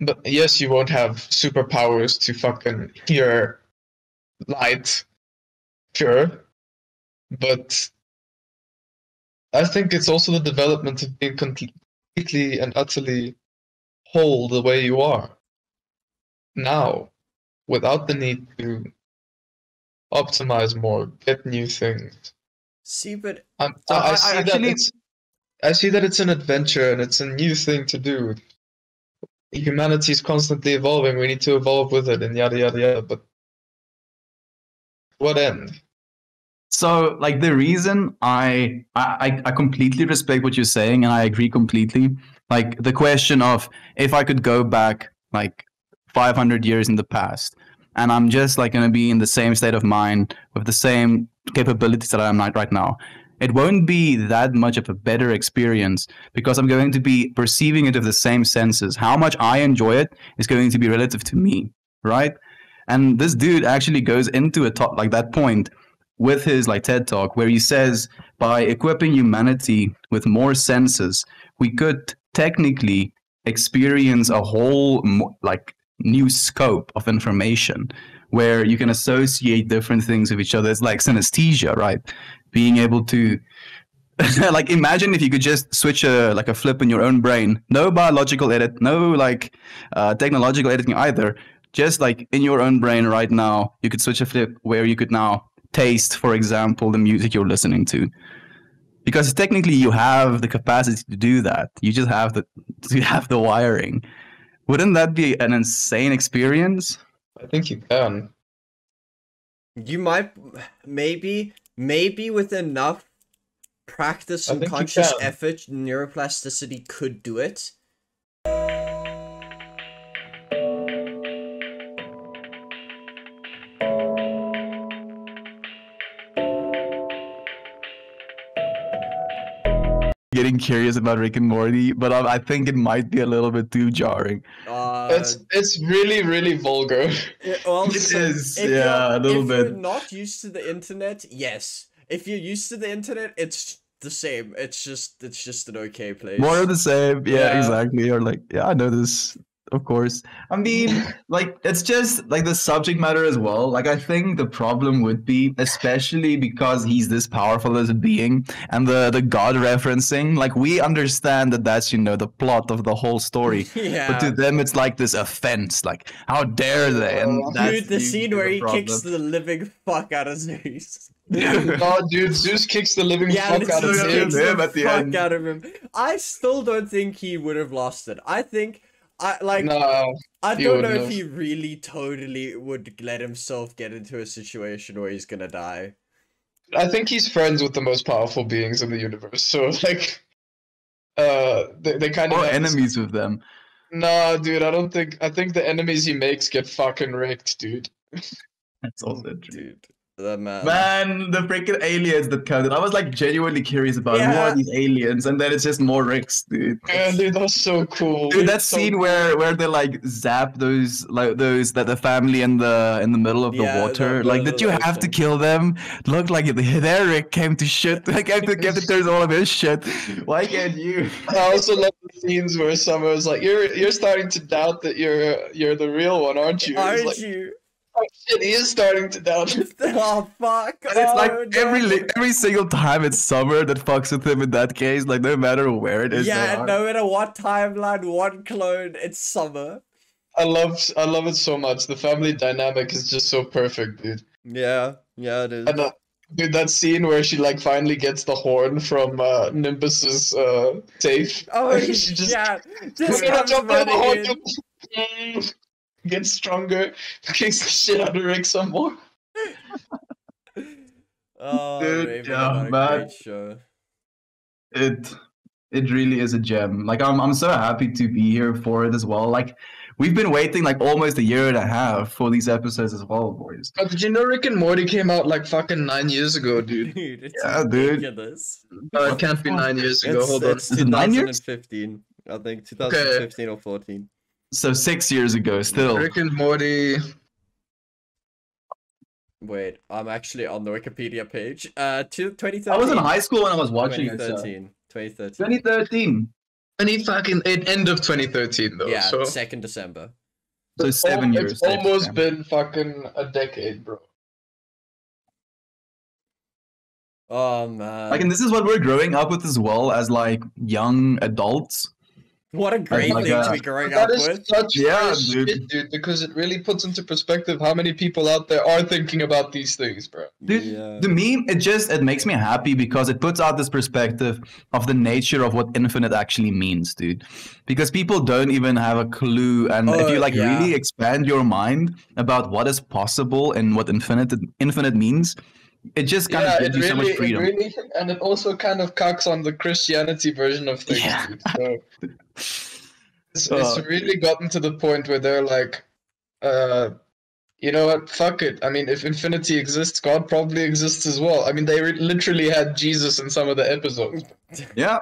But yes, you won't have superpowers to fucking hear light, sure. But I think it's also the development of being completely and utterly whole the way you are now, without the need to optimize more, get new things. See, but I see that it's an adventure and it's a new thing to do. Humanity is constantly evolving. We need to evolve with it, and yada yada yada. But what end? So, like, the reason I completely respect what you're saying, and I agree completely. Like, the question of if I could go back like 500 years in the past, and I'm just like gonna be in the same state of mind with the same capabilities that I'm at right now, it won't be that much of a better experience because I'm going to be perceiving it with the same senses. How much I enjoy it is going to be relative to me, right? And this dude actually goes into a top like that point with his like TED talk where he says by equipping humanity with more senses, we could technically experience a whole like new scope of information where you can associate different things with each other. It's like synesthesia, right? Being able to like imagine if you could just switch a like a flip in your own brain. No biological edit, no like technological editing either. Just like in your own brain right now, you could switch a flip where you could now taste, for example, the music you're listening to. Because technically you have the capacity to do that. You just have the wiring. Wouldn't that be an insane experience? I think you can. You might, maybe with enough practice and conscious effort, neuroplasticity could do it. Getting curious about Rick and Morty, but I think it might be a little bit too jarring. It's really, really vulgar. Well, it is, yeah, a little bit. If you're not used to the internet, yes. If you're used to the internet, it's the same. It's just an okay place. More of the same, yeah, exactly. Or like, yeah, I know this. Of course. I mean, like, it's just like the subject matter as well. Like, I think the problem would be, especially because he's this powerful as a being and the God referencing, like, we understand that that's, you know, the plot of the whole story. Yeah. But to them, it's like this offense. Like, how dare they? And dude, the scene where he kicks the living fuck out of Zeus. Oh, dude, Zeus kicks the living fuck out of him at the end. Out of him. I still don't think he would have lost it. I think I don't know if he really totally would let himself get into a situation where he's gonna die. I think he's friends with the most powerful beings in the universe, so like they kind of or enemies with them. No, dude, I think the enemies he makes get fucking wrecked, dude. That's also true. Dude. Man, the freaking aliens that counted. I was like genuinely curious about who are these aliens, and then it's just more Ricks, dude. Yeah, dude, that's so cool. Dude, that scene where they like zap those that the family in the middle of the water. Like, did you have to kill them? Looked like their Rick came to shit. Like, came to turn all of his shit. Why can't you? I also love the scenes where Summer was like, "You're starting to doubt that you're the real one, aren't you?" Aren't you? Oh shit, he is starting to doubt it. Oh fuck! And it's like every single time it's Summer that fucks with him in that case, like no matter where it is. Yeah, no matter what timeline, what clone, it's Summer. I love it so much. The family dynamic is just so perfect, dude. Yeah, it is. And dude, that scene where she like finally gets the horn from Nimbus's safe. Oh, she just comes running in. Gets stronger, kicks the shit out of Rick some more. Oh, dude, yeah, great show. It really is a gem. Like, I'm so happy to be here for it as well. Like, we've been waiting like almost a year and a half for these episodes as well, boys. Oh, did you know Rick and Morty came out like fucking 9 years ago, dude? Dude, it's ridiculous. It can't be 9 years ago. Hold on. It's 2015. I think 2015 or 14. So 6 years ago, still. Rick and Morty. Wait, I'm actually on the Wikipedia page. 2013. I was in high school when I was watching 2013. 2013. 2013. End of 2013 though. Yeah, so 2nd December. So 7 years. It's almost been fucking a decade, bro. Oh man. Like, and this is what we're growing up with as well as like young adults. What a great thing to be growing up with. Such shit, dude, because it really puts into perspective how many people out there are thinking about these things, bro. Dude, to me, it makes me happy because it puts out this perspective of the nature of what infinite actually means, dude. Because people don't even have a clue, and if you really expand your mind about what is possible and what infinite means, it just kind of gives you so much freedom. And it also kind of cocks on the Christianity version of things, dude. So it's really gotten to the point where they're like, you know what, fuck it. I mean, if infinity exists, God probably exists as well. I mean, they literally had Jesus in some of the episodes. Yeah.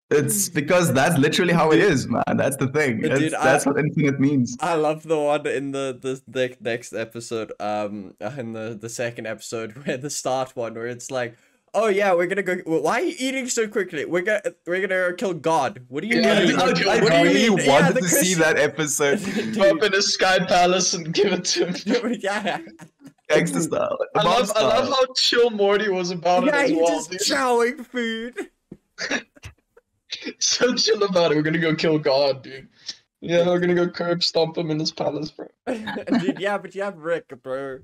It's because that's literally how it is, man. That's the thing. That's what infinite means. I love the one in the next episode, in the second episode, where the start one, where it's like, oh yeah, we're gonna go. Why are you eating so quickly? We're gonna kill God. What do you mean? I really wanted to see that episode. Go up in a sky palace and give it to him. Yeah. Gangster style. I love how chill Morty was about it as well. Yeah, he's just chowing food. So chill about it. We're gonna go kill God, dude. Yeah, we're gonna go curb stomp him in his palace, bro. Dude, yeah, but you have Rick, bro.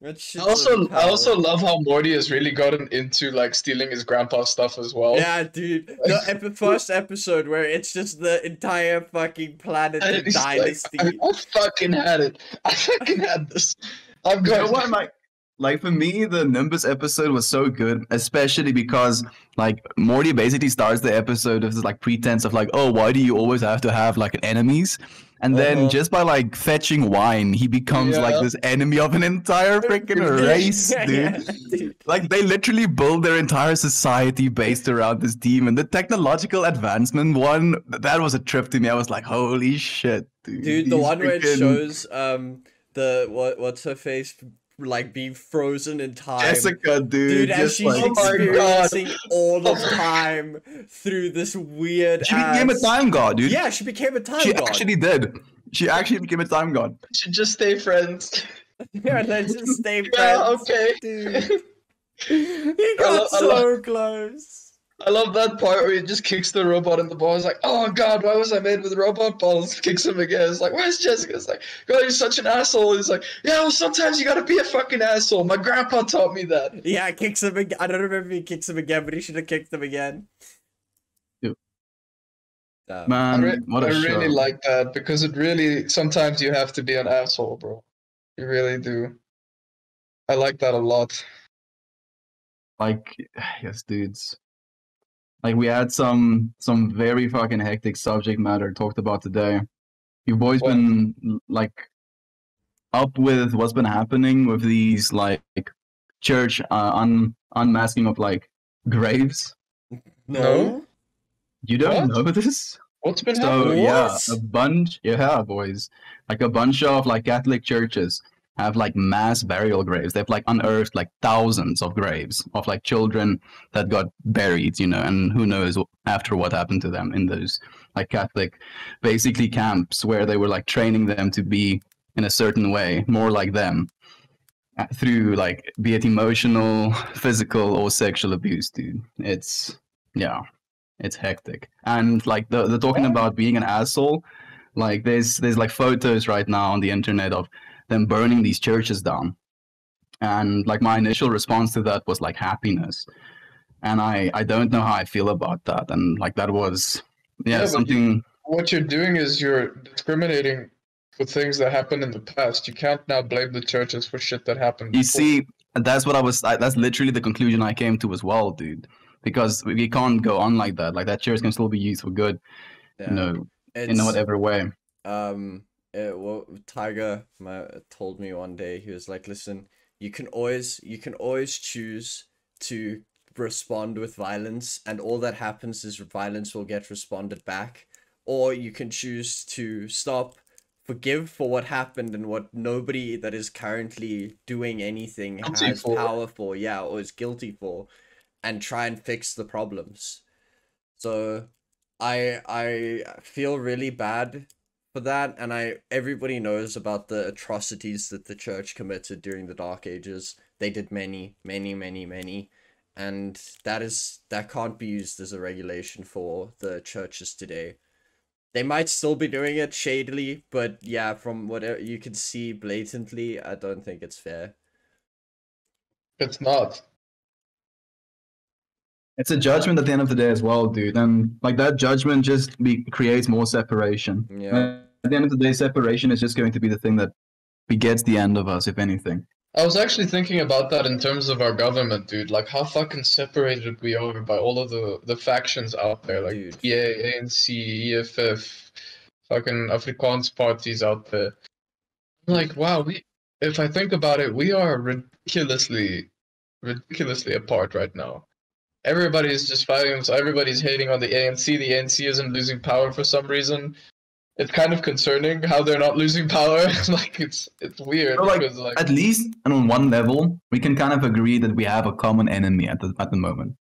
I also love how Morty has really gotten into like stealing his grandpa's stuff as well. Yeah, dude. The first episode where it's just the entire fucking planet and dynasty. Like, I fucking had it. I fucking had this. I've got. You know what, like for me, the Nimbus episode was so good, especially because like Morty basically starts the episode with this like pretense of like, oh, why do you always have to have like enemies? And then just by like fetching wine, he becomes like this enemy of an entire freaking race, dude. Like they literally build their entire society based around this team. And the technological advancement one, that was a trip to me. I was like, holy shit, dude. Dude, the one where it shows what's her face like being frozen in time. Jessica, dude. And she's experiencing all of time through this weird. She became a time god, dude. Yeah, she became a time god. She actually did. She actually became a time god. We should just stay friends. Yeah, let's just stay friends. Yeah, okay. Dude. He got so close. I love that part where he just kicks the robot in the balls. Like, oh god, why was I made with robot balls? Kicks him again. It's like, where's Jessica? It's like, God, you're such an asshole. He's like, yeah, well, sometimes you gotta be a fucking asshole. My grandpa taught me that. Yeah, kicks him again. I don't remember if he kicks him again, but he should have kicked him again. Man, what a show. I really like that because it really, sometimes you have to be an asshole, bro. You really do. I like that a lot. Like, yes, dudes. Like we had some very fucking hectic subject matter talked about today. You've always been like up with what's been happening with these like church unmasking of like graves. No. You don't know this? What's been happening? Yeah, boys. Like a bunch of like Catholic churches have like mass burial graves. They've like unearthed like thousands of graves of like children that got buried, you know, and who knows after what happened to them in those like Catholic basically camps where they were like training them to be in a certain way, more like them, through like be it emotional, physical or sexual abuse, dude. It's hectic. And like the talking about being an asshole, like there's like photos right now on the internet of them burning these churches down, and like my initial response to that was like happiness, and I don't know how I feel about that, and like that was something. What you're doing is you're discriminating for things that happened in the past. You can't now blame the churches for shit that happened before. You see, that's literally the conclusion I came to as well, dude, because we can't go on like that. Like that church can still be used for good, you know, in whatever way. Tiger told me one day, he was like, listen, you can always choose to respond with violence, and all that happens is violence will get responded back, or you can choose to stop, forgive for what happened and what nobody that is currently doing anything has power for, or is guilty for, and try and fix the problems. So I feel really bad for that, and everybody knows about the atrocities that the church committed during the Dark Ages. They did many, many, many, many, and that can't be used as a regulation for the churches today. They might still be doing it shadily, but yeah, from what you can see blatantly, I don't think it's fair. It's not. It's a judgment at the end of the day as well, dude. And like that judgment just creates more separation. Yeah. And at the end of the day, separation is just going to be the thing that begets the end of us, if anything. I was actually thinking about that in terms of our government, dude. Like how fucking separated we are by all of the factions out there, like Dude. PA, ANC, EFF, fucking Afrikaans parties out there. Like, wow, if I think about it, we are ridiculously apart right now. Everybody's just fighting, so everybody's hating on the ANC. The ANC isn't losing power for some reason. It's kind of concerning how they're not losing power. Like it's weird. So, like, because, like, at least on one level, we can kind of agree that we have a common enemy at the moment.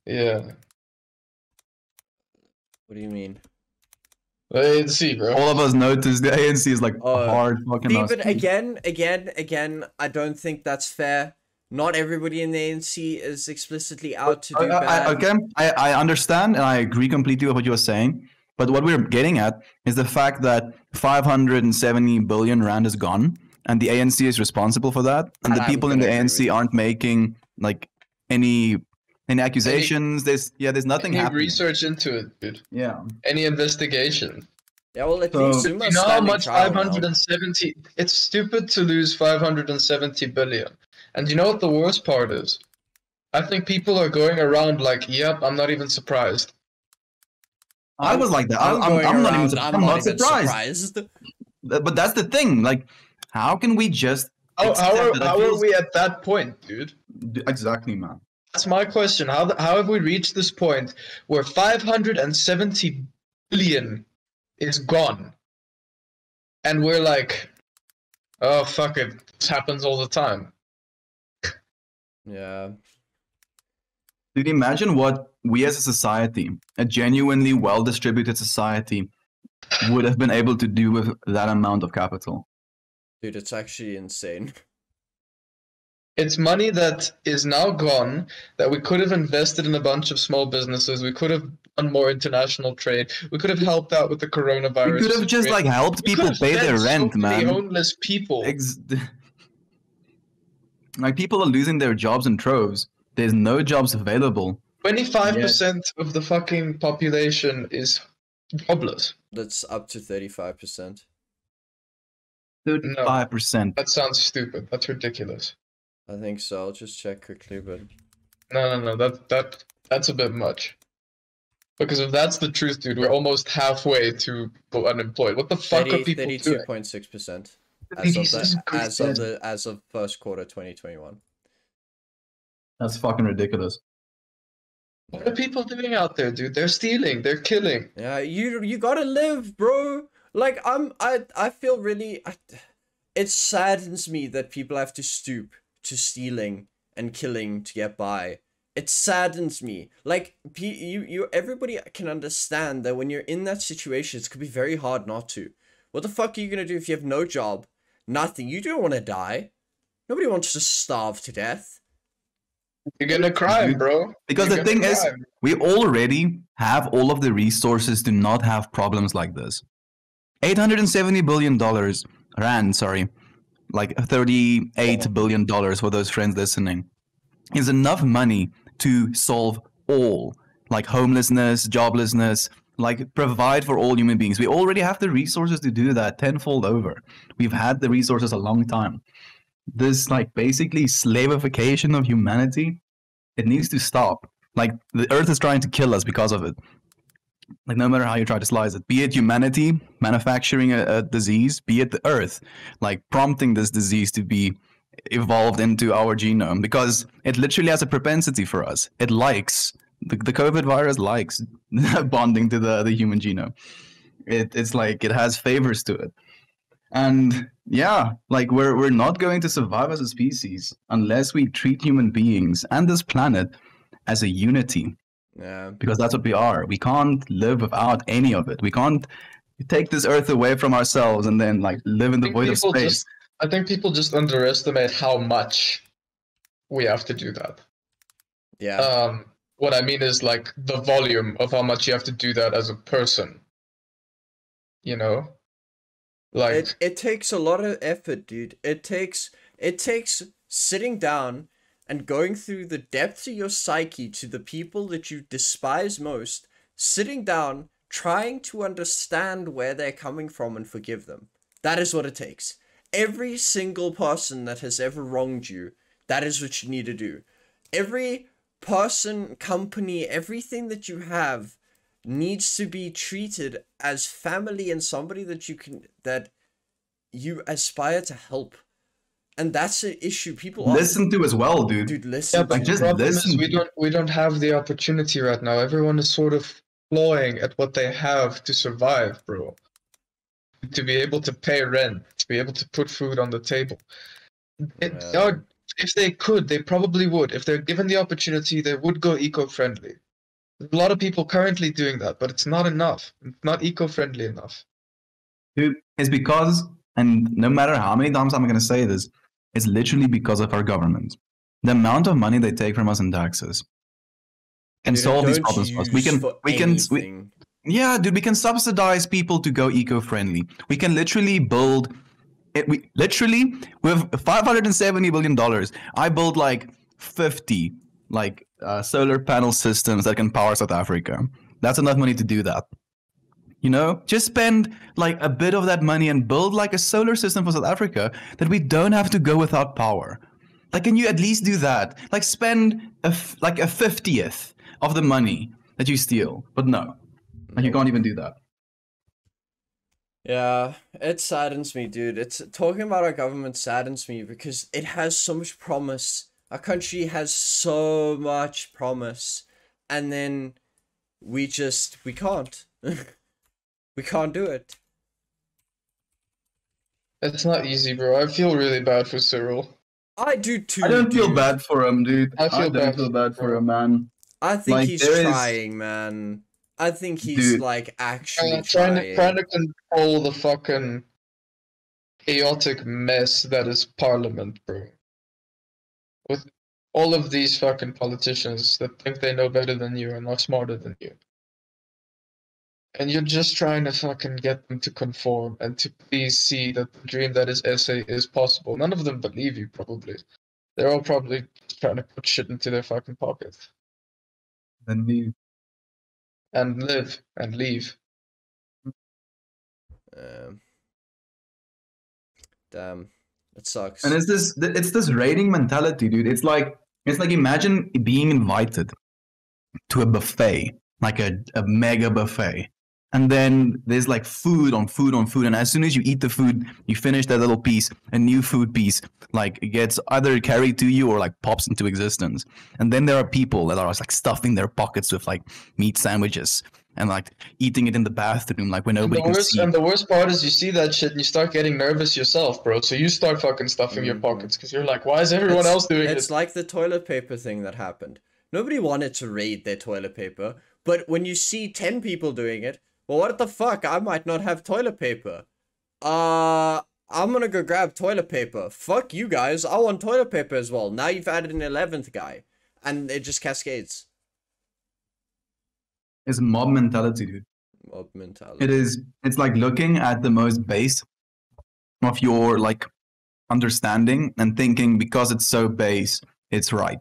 yeah. What do you mean? The ANC, bro. All of us notice the ANC is like Oh, hard fucking. See, us. but again, I don't think that's fair. Not everybody in the ANC is explicitly out to do bad. I understand and I agree completely with what you were saying. But what we're getting at is the fact that 570 billion rand is gone, and the ANC is responsible for that, and the I'm people in the gonna agree with ANC aren't making like any accusations. There's nothing Any happening. research into it, dude. Yeah. Any investigation. Yeah, well, at So- least You Zuma's know how standing much trial now. 570? It's stupid to lose 570 billion. And you know what the worst part is? I think people are going around like, yep, I'm not even surprised. I was like that. I'm not surprised. But that's the thing. Like, how can we just? How accept that? are we at that point, dude? Exactly, man. That's my question. How have we reached this point where 570 billion is gone? And we're like, oh, fuck it. This happens all the time. Yeah. Dude, imagine what we as a society, a genuinely well-distributed society, would have been able to do with that amount of capital. Dude, it's actually insane. It's money that is now gone that we could have invested in a bunch of small businesses. We could have done more international trade. We could have helped out with the coronavirus. We could have just like helped We could people have pay their fed rent, so many man. homeless people. Like people are losing their jobs in troves. There's no jobs available. 25% of the fucking population is jobless. That's up to 35%. 35%. That sounds stupid. That's ridiculous. I think so. I'll just check quickly, but No. That's a bit much. Because if that's the truth, dude, we're almost halfway to unemployed. What the fuck are people doing? 32.6% Jesus as of first quarter 2021. That's fucking ridiculous. What are people doing out there, dude? They're stealing. They're killing. Yeah, you gotta live, bro. Like I feel really. It saddens me that people have to stoop to stealing and killing to get by. It saddens me. Like everybody can understand that when you're in that situation, it could be very hard not to. What the fuck are you gonna do if you have no job, nothing? You don't want to die. Nobody wants to starve to death. You're gonna cry, bro. Because You're the thing gonna is, cry. we already have all of the resources to not have problems like this. $870 billion, rand, sorry, like $38 billion for those friends listening, is enough money to solve all, like homelessness, joblessness, like provide for all human beings. We already have the resources to do that tenfold over. We've had the resources a long time. This like basically slavification of humanity, it needs to stop. Like the earth is trying to kill us because of it. Like no matter how you try to slice it, be it humanity manufacturing a disease, be it the earth, like prompting this disease to be evolved into our genome, because it literally has a propensity for us. It likes the COVID virus likes bonding to the human genome. It's like it has favors to it. And yeah, like we're not going to survive as a species unless we treat human beings and this planet as a unity. Yeah. because that's what we are. We can't live without any of it. We can't take this earth away from ourselves and then like live in the void of space. I think people just underestimate how much we have to do that. Yeah. What I mean is like the volume of how much you have to do that as a person. You know? Like It takes a lot of effort, dude. It takes sitting down and going through the depths of your psyche to the people that you despise most, sitting down, trying to understand where they're coming from and forgive them. That is what it takes. Every single person that has ever wronged you, that is what you need to do. Every person, company, everything that you have needs to be treated as family and somebody that you aspire to help. And that's an issue people listen to as well, dude. Dude, listen. yeah, but just the problem listen. is we don't have the opportunity right now. Everyone is sort of clawing at what they have to survive, bro. To be able to pay rent, to be able to put food on the table. If they could, they probably would. If they're given the opportunity, they would go eco-friendly. There's a lot of people currently doing that, but it's not enough. It's not eco-friendly enough. Dude, it's because, and no matter how many times I'm going to say this, it's literally because of our government. The amount of money they take from us in taxes can solve these problems for us. Yeah, dude, we can subsidize people to go eco-friendly. We can literally build it. We literally with $570 billion, I build like 50 solar panel systems that can power South Africa. That's enough money to do that. You know, just spend like a bit of that money and build like a solar system for South Africa that we don't have to go without power. Like, can you at least do that? Like, spend a 50th of the money that you steal. But no, like, you can't even do that. Yeah, it saddens me, dude. It's talking about our government saddens me because it has so much promise. Our country has so much promise, and then we can't. We can't do it. It's not easy, bro. I feel really bad for Cyril. I do too. I don't feel bad for him, dude. I don't feel bad for him, man. I think Like, he's there is- trying, man. I think he's Dude. like actually Trying trying. to control the fucking chaotic mess that is Parliament, bro. With all of these fucking politicians that think they know better than you and are smarter than you. And you're just trying to fucking get them to conform and to please see that the dream that is SA is possible. None of them believe you, probably. They're all probably just trying to put shit into their fucking pockets. Then leave. And live and leave. Damn, it sucks. And it's this rating mentality, dude. It's like imagine being invited to a buffet, like a mega buffet. And then there's like food on food on food. And as soon as you eat the food, you finish that little piece, a new food piece like gets either carried to you or like pops into existence. And then there are people that are like stuffing their pockets with like meat sandwiches and like eating it in the bathroom, like when nobody can see. And the worst part is you see that shit and you start getting nervous yourself, bro. So you start fucking stuffing your pockets because you're like, why is everyone else doing it? It's like the toilet paper thing that happened. Nobody wanted to raid their toilet paper, but when you see 10 people doing it, well, what the fuck? I might not have toilet paper. I'm gonna go grab toilet paper. Fuck you guys. I want toilet paper as well. Now you've added an 11th guy. And it just cascades. It's mob mentality, dude. Mob mentality. It is. It's like looking at the most base of your like understanding and thinking because it's so base, it's right.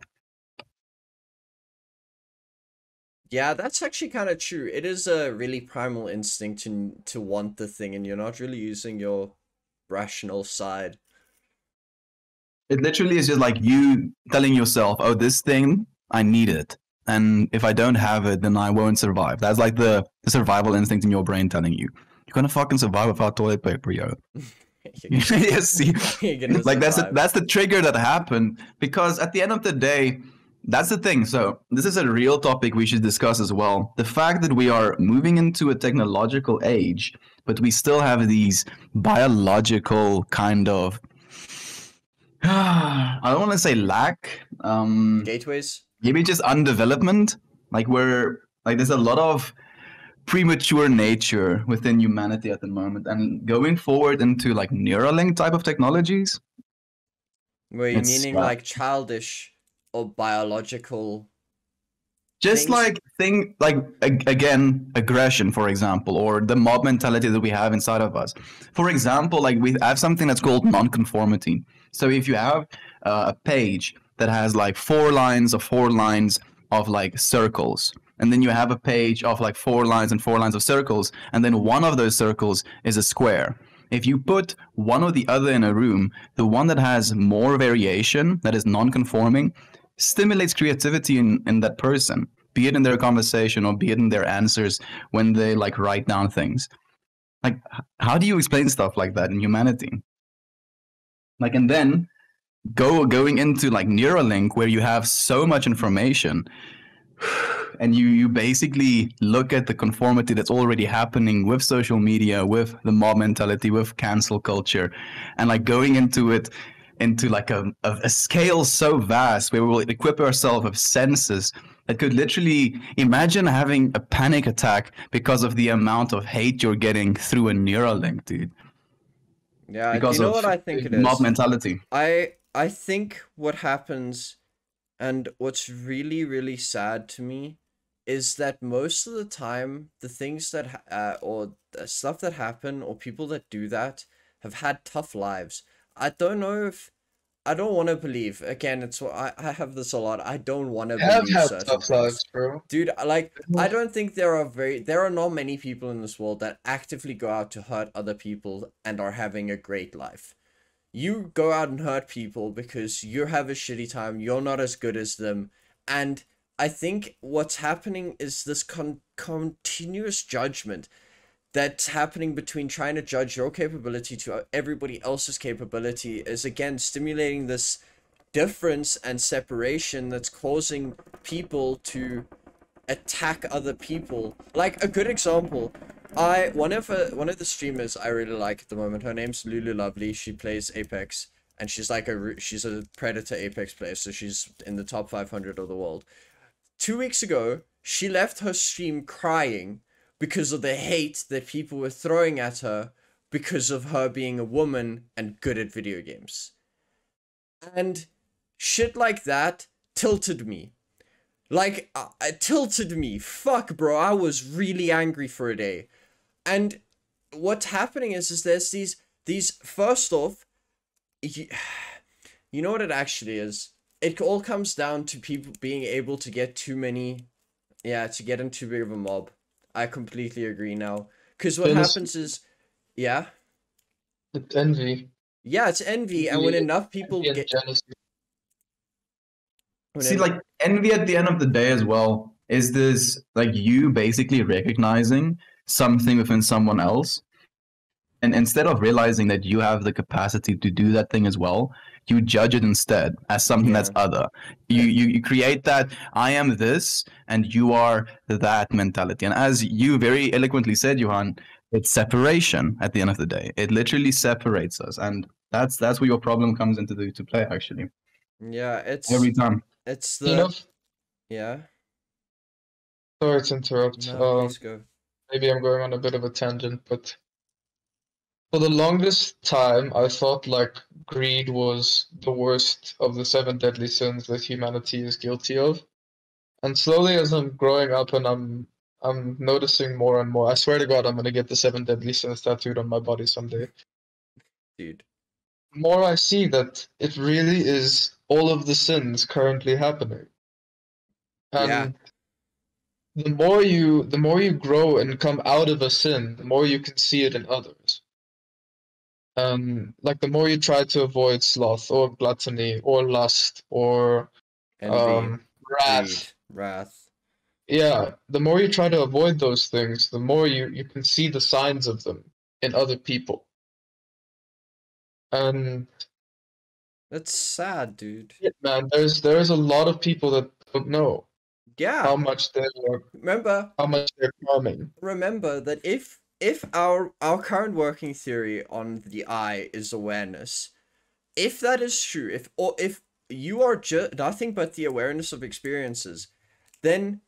Yeah, that's actually kind of true. It is a really primal instinct to want the thing, and you're not really using your rational side. It literally is just like you telling yourself, "Oh, this thing, I need it, and if I don't have it, then I won't survive." That's like the survival instinct in your brain telling you, "You're gonna fucking survive without toilet paper, yo." Yes, see, like that's the trigger that happened because at the end of the day. That's the thing. So this is a real topic we should discuss as well. The fact that we are moving into a technological age, but we still have these biological kind of, I don't want to say lack. Gateways? Maybe just undevelopment Like there's a lot of premature nature within humanity at the moment, and going forward into like Neuralink type of technologies, Were you it's meaning like childish or biological just things? like again, aggression, for example, or the mob mentality that we have inside of us. For example, like we have something that's called nonconformity. So if you have a page that has like four lines of like circles, and then you have a page of like four lines and four lines of circles, and then one of those circles is a square. If you put one or the other in a room, the one that has more variation, that is non-conforming, stimulates creativity in that person, be it in their conversation or be it in their answers when they like write down things. Like, how do you explain stuff like that in humanity? Like, and then going into like Neuralink, where you have so much information, and you basically look at the conformity that's already happening with social media, with the mob mentality, with cancel culture, and like going into it into like a scale so vast where we will equip ourselves with senses that could literally imagine having a panic attack because of the amount of hate you're getting through a Neuralink, dude. Yeah, do Because you know of what I think it mob is? mentality. I think what happens and what's really really sad to me is that most of the time the things that or the stuff that happen or people that do that have had tough lives. I don't know if I don't want to believe. Again, it's what I have this a lot. I don't want to Have believe had certain tough things. lives, bro. Dude, like I don't think there are not many people in this world that actively go out to hurt other people and are having a great life. You go out and hurt people because you have a shitty time, you're not as good as them, and I think what's happening is this continuous judgment that's happening between trying to judge your capability to everybody else's capability is again stimulating this difference and separation that's causing people to attack other people. Like a good example, one of the streamers I really like at the moment, her name's Lulu Lovely. She plays Apex and she's like she's a Predator Apex player, so she's in the top 500 of the world. 2 weeks ago, she left her stream crying because of the hate that people were throwing at her because of her being a woman and good at video games. And shit like that tilted me. Like, it tilted me. Fuck, bro. I was really angry for a day. And what's happening is there's these first off, you know what it actually is? It all comes down to people being able to get too many, to get in too big of a mob. I completely agree now. Because what happens is, yeah? It's envy. Yeah, it's envy, and when enough people Envy and get... jealousy. See, like envy at the end of the day as well is this like you basically recognizing something within someone else, and instead of realizing that you have the capacity to do that thing as well, you judge it instead as something that's other. You create that I am this and you are that mentality. And as you very eloquently said, Johan, it's separation at the end of the day. It literally separates us, and that's where your problem comes into to play actually. Yeah, it's Every time. It's the... You know, Yeah. sorry to interrupt. No, please go. Maybe I'm going on a bit of a tangent, but for the longest time, I thought like greed was the worst of the seven deadly sins that humanity is guilty of. And slowly, as I'm growing up and I'm noticing more and more, I swear to God, I'm gonna get the seven deadly sins tattooed on my body someday. Dude. The more I see that it really is all of the sins currently happening. And the more you grow and come out of a sin, the more you can see it in others. Like the more you try to avoid sloth or gluttony or lust or Envy, wrath. greed, wrath. Yeah, the more you try to avoid those things, the more you can see the signs of them in other people. And That's sad, dude. yeah, man, there's a lot of people that don't know how much they're harming. Remember that if our current working theory on the eye is awareness, if that is true, if you are just nothing but the awareness of experiences, then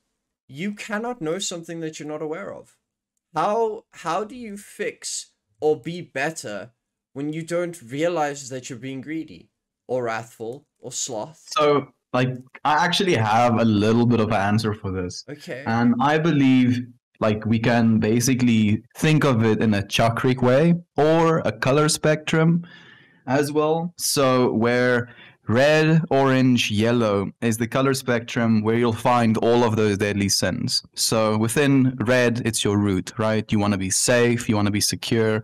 you cannot know something that you're not aware of. How do you fix or be better when you don't realize that you're being greedy or wrathful or sloth? So, like, I actually have a little bit of an answer for this. Okay. And I believe, like, we can basically think of it in a chakric way or a color spectrum as well. So, where red, orange, yellow is the color spectrum where you'll find all of those deadly sins. So within red, it's your root, right? You want to be safe, you want to be secure,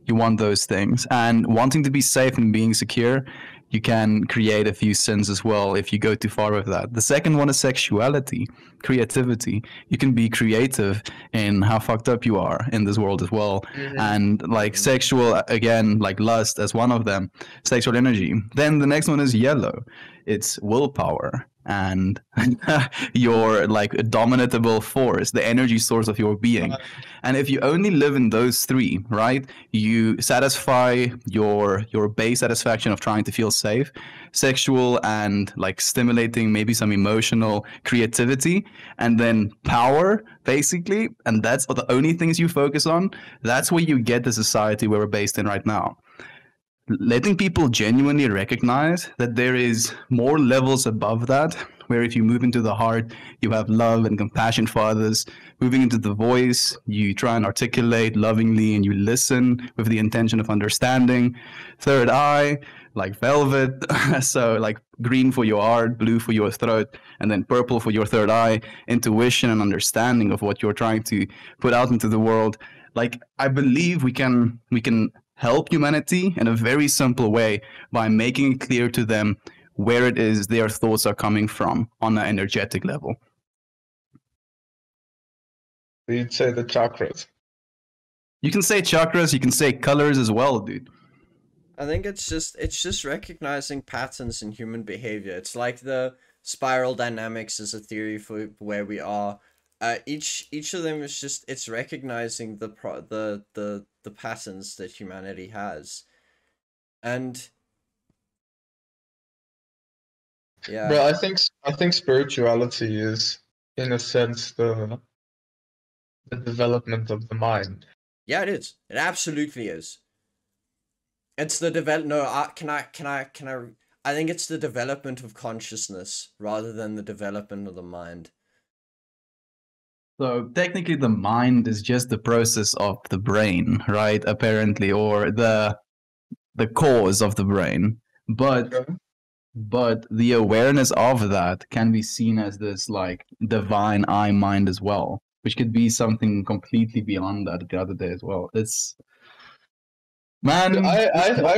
you want those things. And wanting to be safe and being secure, you can create a few sins as well if you go too far with that. The second one is sexuality, creativity. You can be creative in how fucked up you are in this world as well. Mhm. And like sexual, again, like lust as one of them, sexual energy. Then the next one is yellow. It's willpower and your like dominatable force, the energy source of your being. And if you only live in those three, right, you satisfy your base satisfaction of trying to feel safe, sexual and like stimulating maybe some emotional creativity, and then power, basically, and that's the only things you focus on. That's where you get the society where we're based in right now. Letting people genuinely recognize that there is more levels above that, where if you move into the heart, you have love and compassion for others. Moving into the voice, you try and articulate lovingly and you listen with the intention of understanding. Third eye, like velvet, so like green for your heart, blue for your throat, and then purple for your third eye. Intuition and understanding of what you're trying to put out into the world. Like, I believe we can help humanity in a very simple way by making it clear to them where it is their thoughts are coming from on an energetic level. You'd say the chakras. You can say chakras, you can say colors as well, dude. I think it's just recognizing patterns in human behavior. It's like the spiral dynamics is a theory for where we are. Each of them is just, it's recognizing the patterns that humanity has, and yeah. Bro, I think spirituality is, in a sense, the development of the mind. Yeah, it is. It absolutely is. It's the develop. No, can I? I think it's the development of consciousness rather than the development of the mind. So technically the mind is just the process of the brain, right? Apparently, or the cause of the brain. But the awareness of that can be seen as this like divine I mind as well, which could be something completely beyond that the other day as well. It's man, I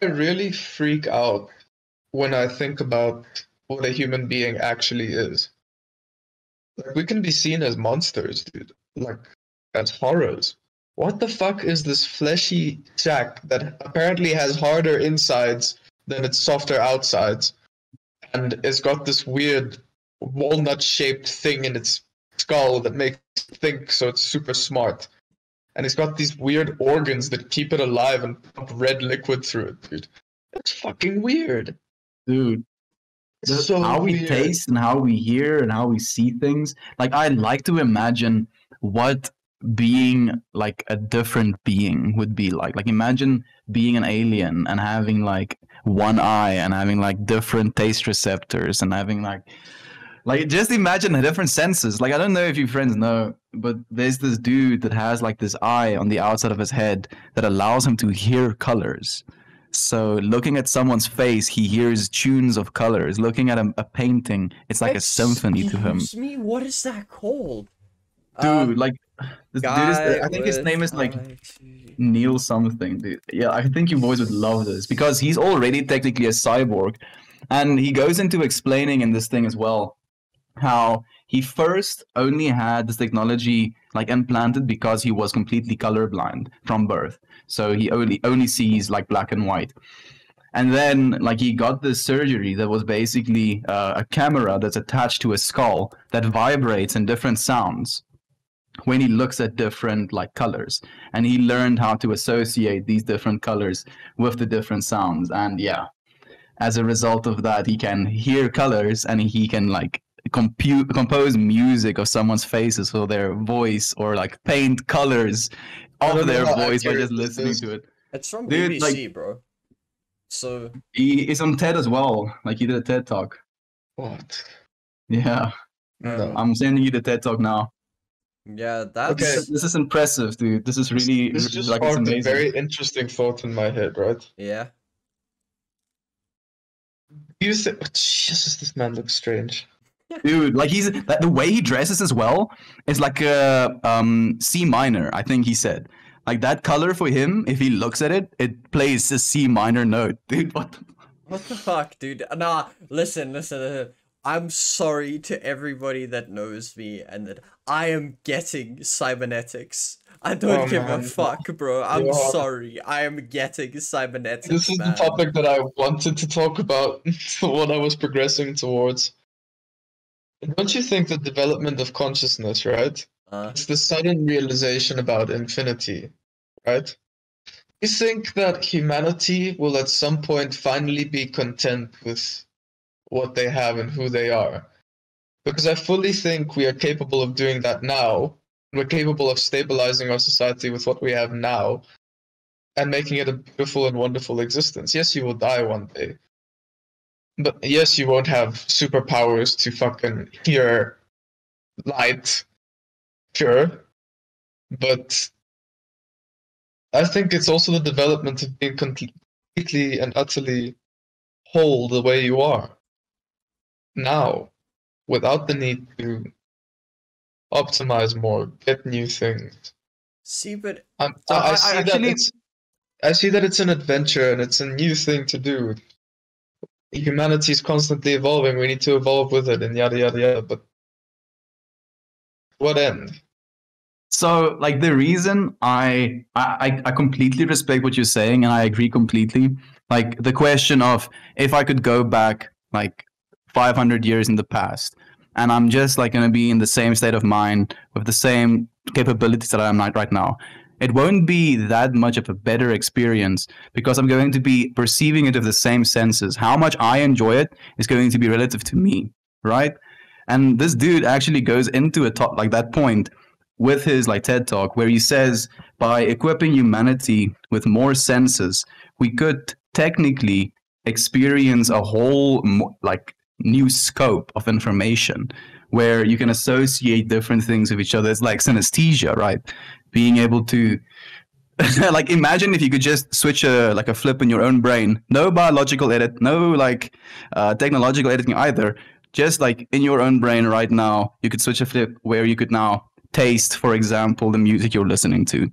really freak out when I think about what a human being actually is. Like, we can be seen as monsters, dude. Like, as horrors. What the fuck is this fleshy sack that apparently has harder insides than its softer outsides, and it's got this weird walnut-shaped thing in its skull that makes it think, so it's super smart. And it's got these weird organs that keep it alive and pump red liquid through it, dude. That's fucking weird. dude. It's so How we weird. taste and how we hear and how we see things. Like, I like to imagine what being like a different being would be like. Like, imagine being an alien and having like one eye and having like different taste receptors and having like just imagine the different senses. Like, I don't know if you friends know, but there's this dude that has like this eye on the outside of his head that allows him to hear colors. So looking at someone's face, he hears tunes of colors. Looking at a painting, it's like a symphony to him. Excuse me, what is that called? Dude, like this dude is, Guy I think his with name is like eye. Neil something, dude. Yeah, I think you boys would love this because he's already technically a cyborg, and he goes into explaining in this thing as well how he first only had this technology like implanted because he was completely colorblind from birth. So he only sees like black and white. And then like he got this surgery that was basically a camera that's attached to a skull that vibrates in different sounds when he looks at different like colors, and he learned how to associate these different colors with the different sounds. And yeah, as a result of that, he can hear colors and he can like compose music of someone's faces or their voice, or like paint colors I of don't know their how voice by accurate just this listening is. to it. It's from Dude, BBC, like, bro. So He's on TED as well. Like, he did a TED talk. What? Yeah, No. I'm sending you the TED talk now. yeah, that's Okay. This is impressive, dude. This is really, This really just like, it's sparked a amazing. very interesting thought in my head, right? yeah. You think, oh, Jesus, this man looks strange. Dude, like, like, the way he dresses as well is like a C minor, I think he said. Like, that color for him, if he looks at it, it plays a C minor note. Dude, what the... What the fuck, dude? Nah, listen. I'm sorry to everybody that knows me and that I am getting cybernetics. I don't Oh, give a man. fuck, bro. I'm Yeah. sorry. I am getting cybernetics. This is man. the topic that I wanted to talk about, what I was progressing towards. Don't you think the development of consciousness, right? It's the sudden realization about infinity, right? You think that humanity will at some point finally be content with what they have and who they are? Because I fully think we are capable of doing that now. We're capable of stabilizing our society with what we have now and making it a beautiful and wonderful existence. Yes, you will die one day. But yes, you won't have superpowers to fucking hear light, sure. But I think it's also the development of being completely and utterly whole the way you are now, without the need to optimize more, get new things. See, but So I see actually, that I see that it's an adventure and it's a new thing to do. Humanity is constantly evolving. We need to evolve with it, and yada yada yada. But what end? so like, the reason I completely respect what you're saying, and I agree completely. Like, the question of, if I could go back like 500 years in the past, and I'm just like going to be in the same state of mind with the same capabilities that I'm at right now, it won't be that much of a better experience, because I'm going to be perceiving it with the same senses. How much I enjoy it is going to be relative to me, right? And this dude actually goes into a talk like that point with his like TED talk, where he says, by equipping humanity with more senses, we could technically experience a whole like new scope of information, where you can associate different things with each other. It's like synesthesia, right? Being able to like, imagine if you could just switch a flip in your own brain. No biological edit, no like technological editing either. Just like in your own brain right now, you could switch a flip where you could now taste, for example, the music you're listening to.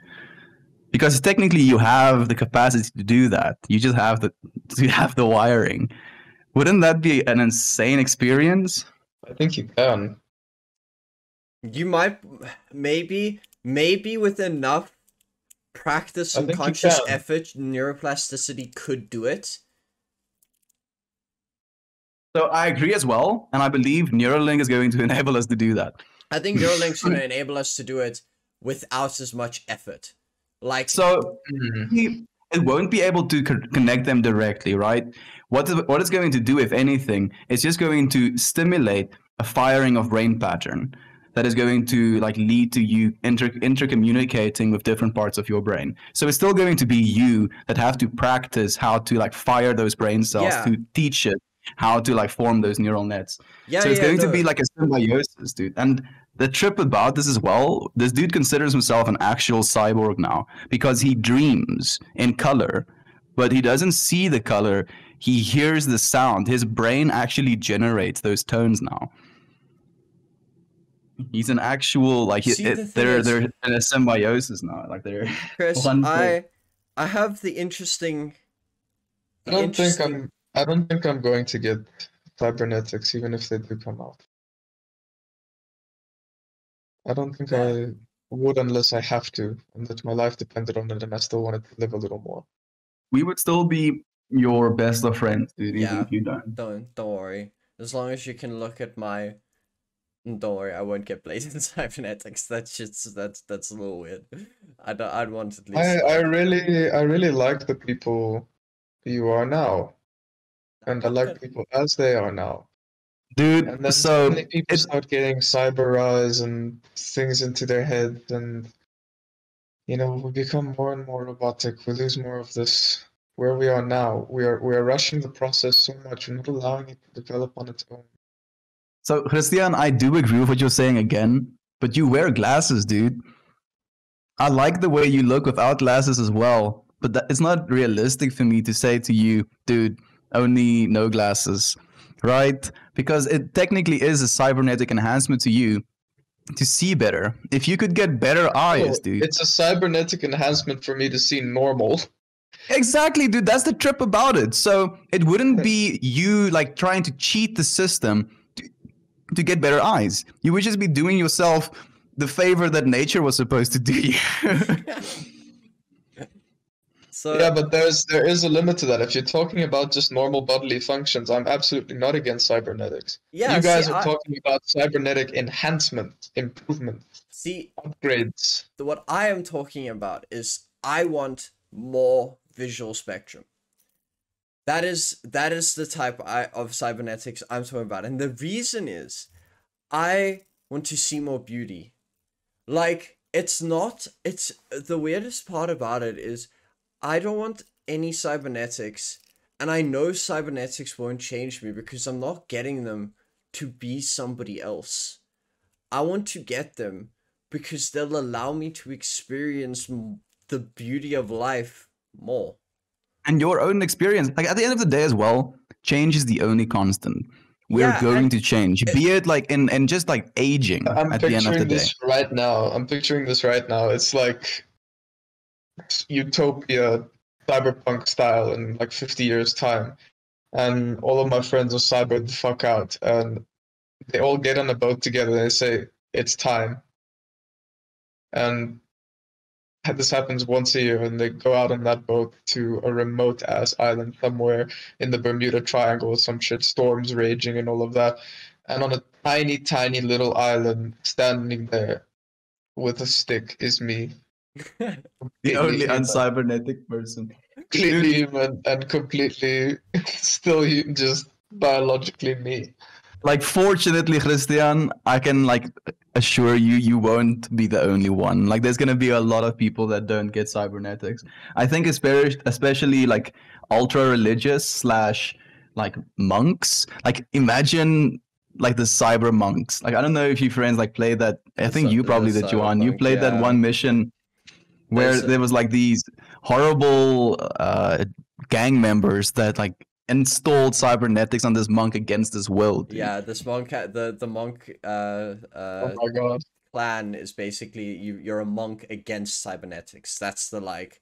Because technically you have the capacity to do that. You just have the wiring. Wouldn't that be an insane experience? I think you can. you might maybe with enough practice I and think you conscious can. effort, neuroplasticity could do it. So I agree as well, and I believe Neuralink is going to enable us to do that. I think Neuralink's going to enable us to do it without as much effort. Like, So it won't be able to connect them directly, right? What it's going to do, if anything, is just going to stimulate a firing of brain pattern that is going to like lead to you intercommunicating with different parts of your brain. So it's still going to be you that have to practice how to like fire those brain cells, Yeah. to teach it how to like form those neural nets. yeah, So it's yeah, going to no. be like a symbiosis, dude. And the trip about this as well, this dude considers himself an actual cyborg now, because he dreams in color, but he doesn't see the color. He hears the sound. His brain actually generates those tones now. He's an actual like See, the thing they're is- they're in a symbiosis now. Like, they're Chris, one I have the interesting. I don't think I'm going to get cybernetics, even if they do come out. I don't think I would unless I have to, and that my life depended on it, and I still wanted to live a little more. We would still be your best of friends, dude, even Yeah. if you don't. Don't worry. As long as you can look at my. Don't worry, I won't get blatant cybernetics. That's just that's a little weird. I'd want at least. I really like the people you are now, and I like people as they are now. dude. And then So suddenly people it's start getting cyber eyes and things into their head, and we become more and more robotic. We lose more of this. Where we are now, we are rushing the process so much. We're not allowing it to develop on its own. so Christian, I do agree with what you're saying again, but you wear glasses, dude. I like the way you look without glasses as well, but it's not realistic for me to say to you, dude, only no glasses, right? Because it technically is a cybernetic enhancement to you to see better. If you could get better eyes, Oh, dude. it's a cybernetic enhancement for me to see normal. Exactly, dude. That's the trip about it. So it wouldn't be you like trying to cheat the system to get better eyes. You would just be doing yourself the favor that nature was supposed to do you. So Yeah, but there is a limit to that. If you're talking about just normal bodily functions, I'm absolutely not against cybernetics. yeah, You see, guys are talking about cybernetic enhancement, improvement, see, upgrades. what I am talking about is I want more visual spectrum. That is the type of cybernetics I'm talking about, and the reason is I want to see more beauty. Like it's the weirdest part about it is I don't want any cybernetics, and I know cybernetics won't change me because I'm not getting them to be somebody else. I want to get them because they'll allow me to experience the beauty of life more. And your own experience, like at the end of the day as well, change is the only constant. We're Yeah, going and to change, be it like in just like aging I'm at the end of the picturing day. this right now. I'm picturing this right now. It's like utopia, cyberpunk style in like 50 years' time. And all of my friends are cybered the fuck out. And they all get on a boat together and they say, it's time. And this happens once a year, and they go out on that boat to a remote ass island somewhere in the Bermuda Triangle, some shit, storms raging and all of that. And on a tiny, tiny little island, standing there with a stick is me. The only human. uncybernetic person. Completely human and completely still just biologically me. Like, fortunately, Christian, I can like assure you, you won't be the only one. Like, there's gonna be a lot of people that don't get cybernetics. I think especially like ultra religious slash like monks. Like, imagine like the cyber monks. Like, I don't know if you friends like played that. I think you probably did, Johan. You cyberpunk, played that yeah. one mission where There's a- there was like these horrible gang members that like installed cybernetics on this monk against his will. Dude. Yeah, this monk, the monk Oh my god. clan is basically you're a monk against cybernetics. That's the like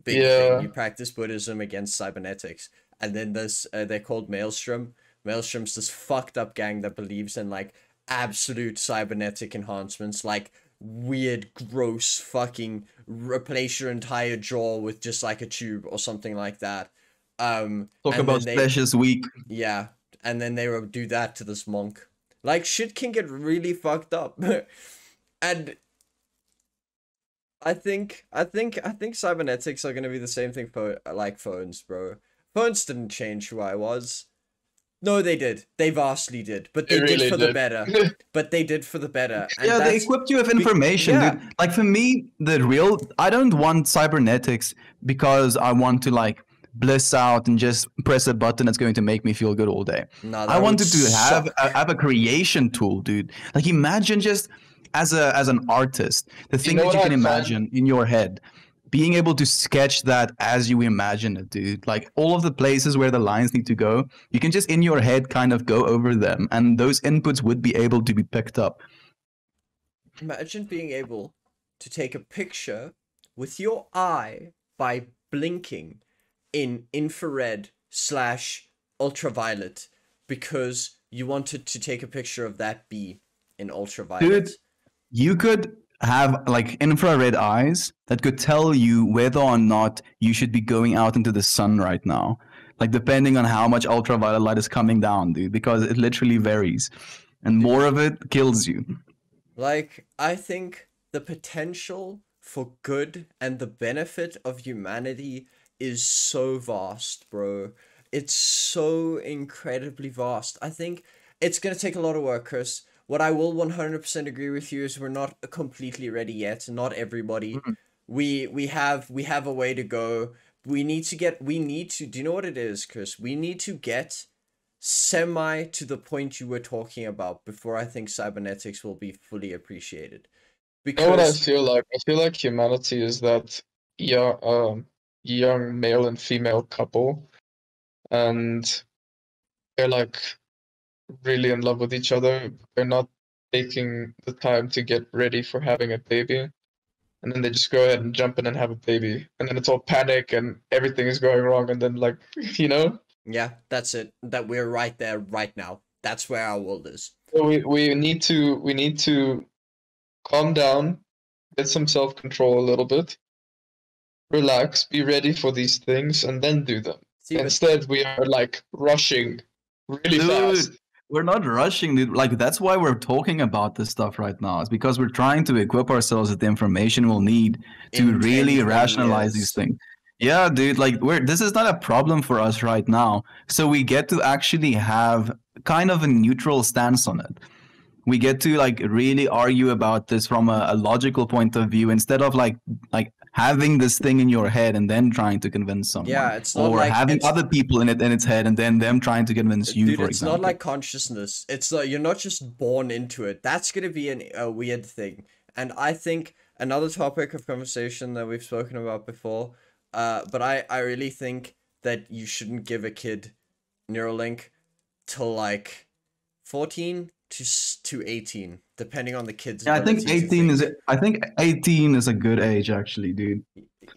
big Yeah. thing. You practice Buddhism against cybernetics, and then there's they're called Maelstrom. Maelstrom's this fucked up gang that believes in like absolute cybernetic enhancements, like weird, gross, fucking replace your entire jaw with just like a tube or something like that. Talk and about then Specious Week. yeah, and then they will do that to this monk. Like shit can get really fucked up, and I think cybernetics are gonna be the same thing for like phones, bro. Phones didn't change who I was. No, they did. They vastly did, but they They did really for the did. better. But they did for the better. And Yeah, they that's- equipped you with information, yeah. dude. Like for me, I don't want cybernetics because I want to like bliss out and just press a button that's going to make me feel good all day. No, I that would wanted to have suck. have a creation tool, dude. Like imagine just as an artist, the thing know that you what can I find? imagine in your head, being able to sketch that as you imagine it, dude. Like all of the places where the lines need to go, you can just in your head kind of go over them, and those inputs would be able to be picked up. Imagine being able to take a picture with your eye by blinking in infrared / ultraviolet because you wanted to take a picture of that bee in ultraviolet. Dude, you could have like infrared eyes that could tell you whether or not you should be going out into the sun right now. Like depending on how much ultraviolet light is coming down, dude, because it literally varies. And more of it kills you. Like, I think the potential for good and the benefit of humanity is so vast, bro. It's so incredibly vast. I think it's gonna take a lot of work, Chris. What I will 100% agree with you is we're not completely ready yet. Not everybody. We have a way to go. We need to. Do you know what it is, Chris? We need to get semi to the point you were talking about before I think cybernetics will be fully appreciated. You know what I Because feel like? I feel like humanity is that young male and female couple, and they're like really in love with each other. They're not taking the time to get ready for having a baby, and then they just go ahead and jump in and have a baby, and then it's all panic and everything is going wrong, and then like you know. yeah, that's it. That we're right there right now. That's where our world is. So we need to calm down, get some self-control a little bit, relax, be ready for these things, and then do them. See, but Instead, we are like rushing really Dude, fast. we're not rushing, dude. Like that's why we're talking about this stuff right now. It's because we're trying to equip ourselves with the information we'll need to in 10, really 20 rationalize these years. things. Yeah, dude, like this is not a problem for us right now. So we get to actually have kind of a neutral stance on it. We get to like really argue about this from a logical point of view instead of like having this thing in your head and then trying to convince someone. Yeah, it's not or like having it's- other people in its head and then them trying to convince you, Dude, for it's example. not like consciousness. It's like you're not just born into it. That's gonna be a weird thing. And I think another topic of conversation that we've spoken about before. But I really think that you shouldn't give a kid Neuralink till like 14 to 18, depending on the kid's. Yeah, I think ability to 18 is think. I think 18 is a good age actually, dude.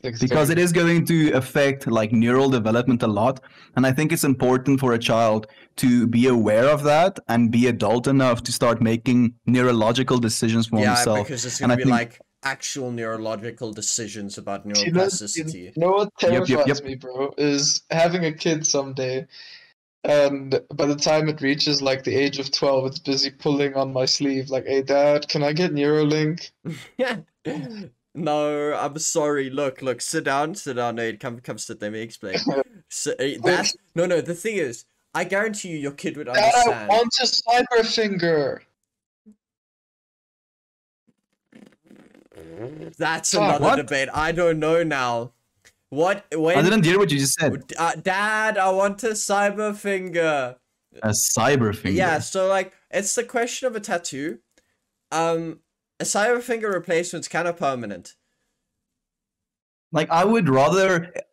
Because it is going to affect like neural development a lot, and I think it's important for a child to be aware of that and be adult enough to start making neurological decisions for Yeah, himself. because it's And gonna I be think- like actual neurological decisions about You know, neuroplasticity. you know what Yep, yep, terrifies yep. me, bro, is having a kid someday, and by the time it reaches like the age of 12, it's busy pulling on my sleeve, like, "Hey, Dad, can I get Neuralink?" Yeah. No, I'm sorry. Look, sit down, Nate. Come sit. Let me explain. So, that's no. The thing is, I guarantee you, your kid would Dad, I understand. want a cyber finger. That's Fuck, another what? debate. I don't know now. What? When? I didn't hear what you just said. Dad, I want a cyber finger. A cyber finger. Yeah. So like, it's the question of a tattoo. A cyber finger replacement's kind of permanent. Like I would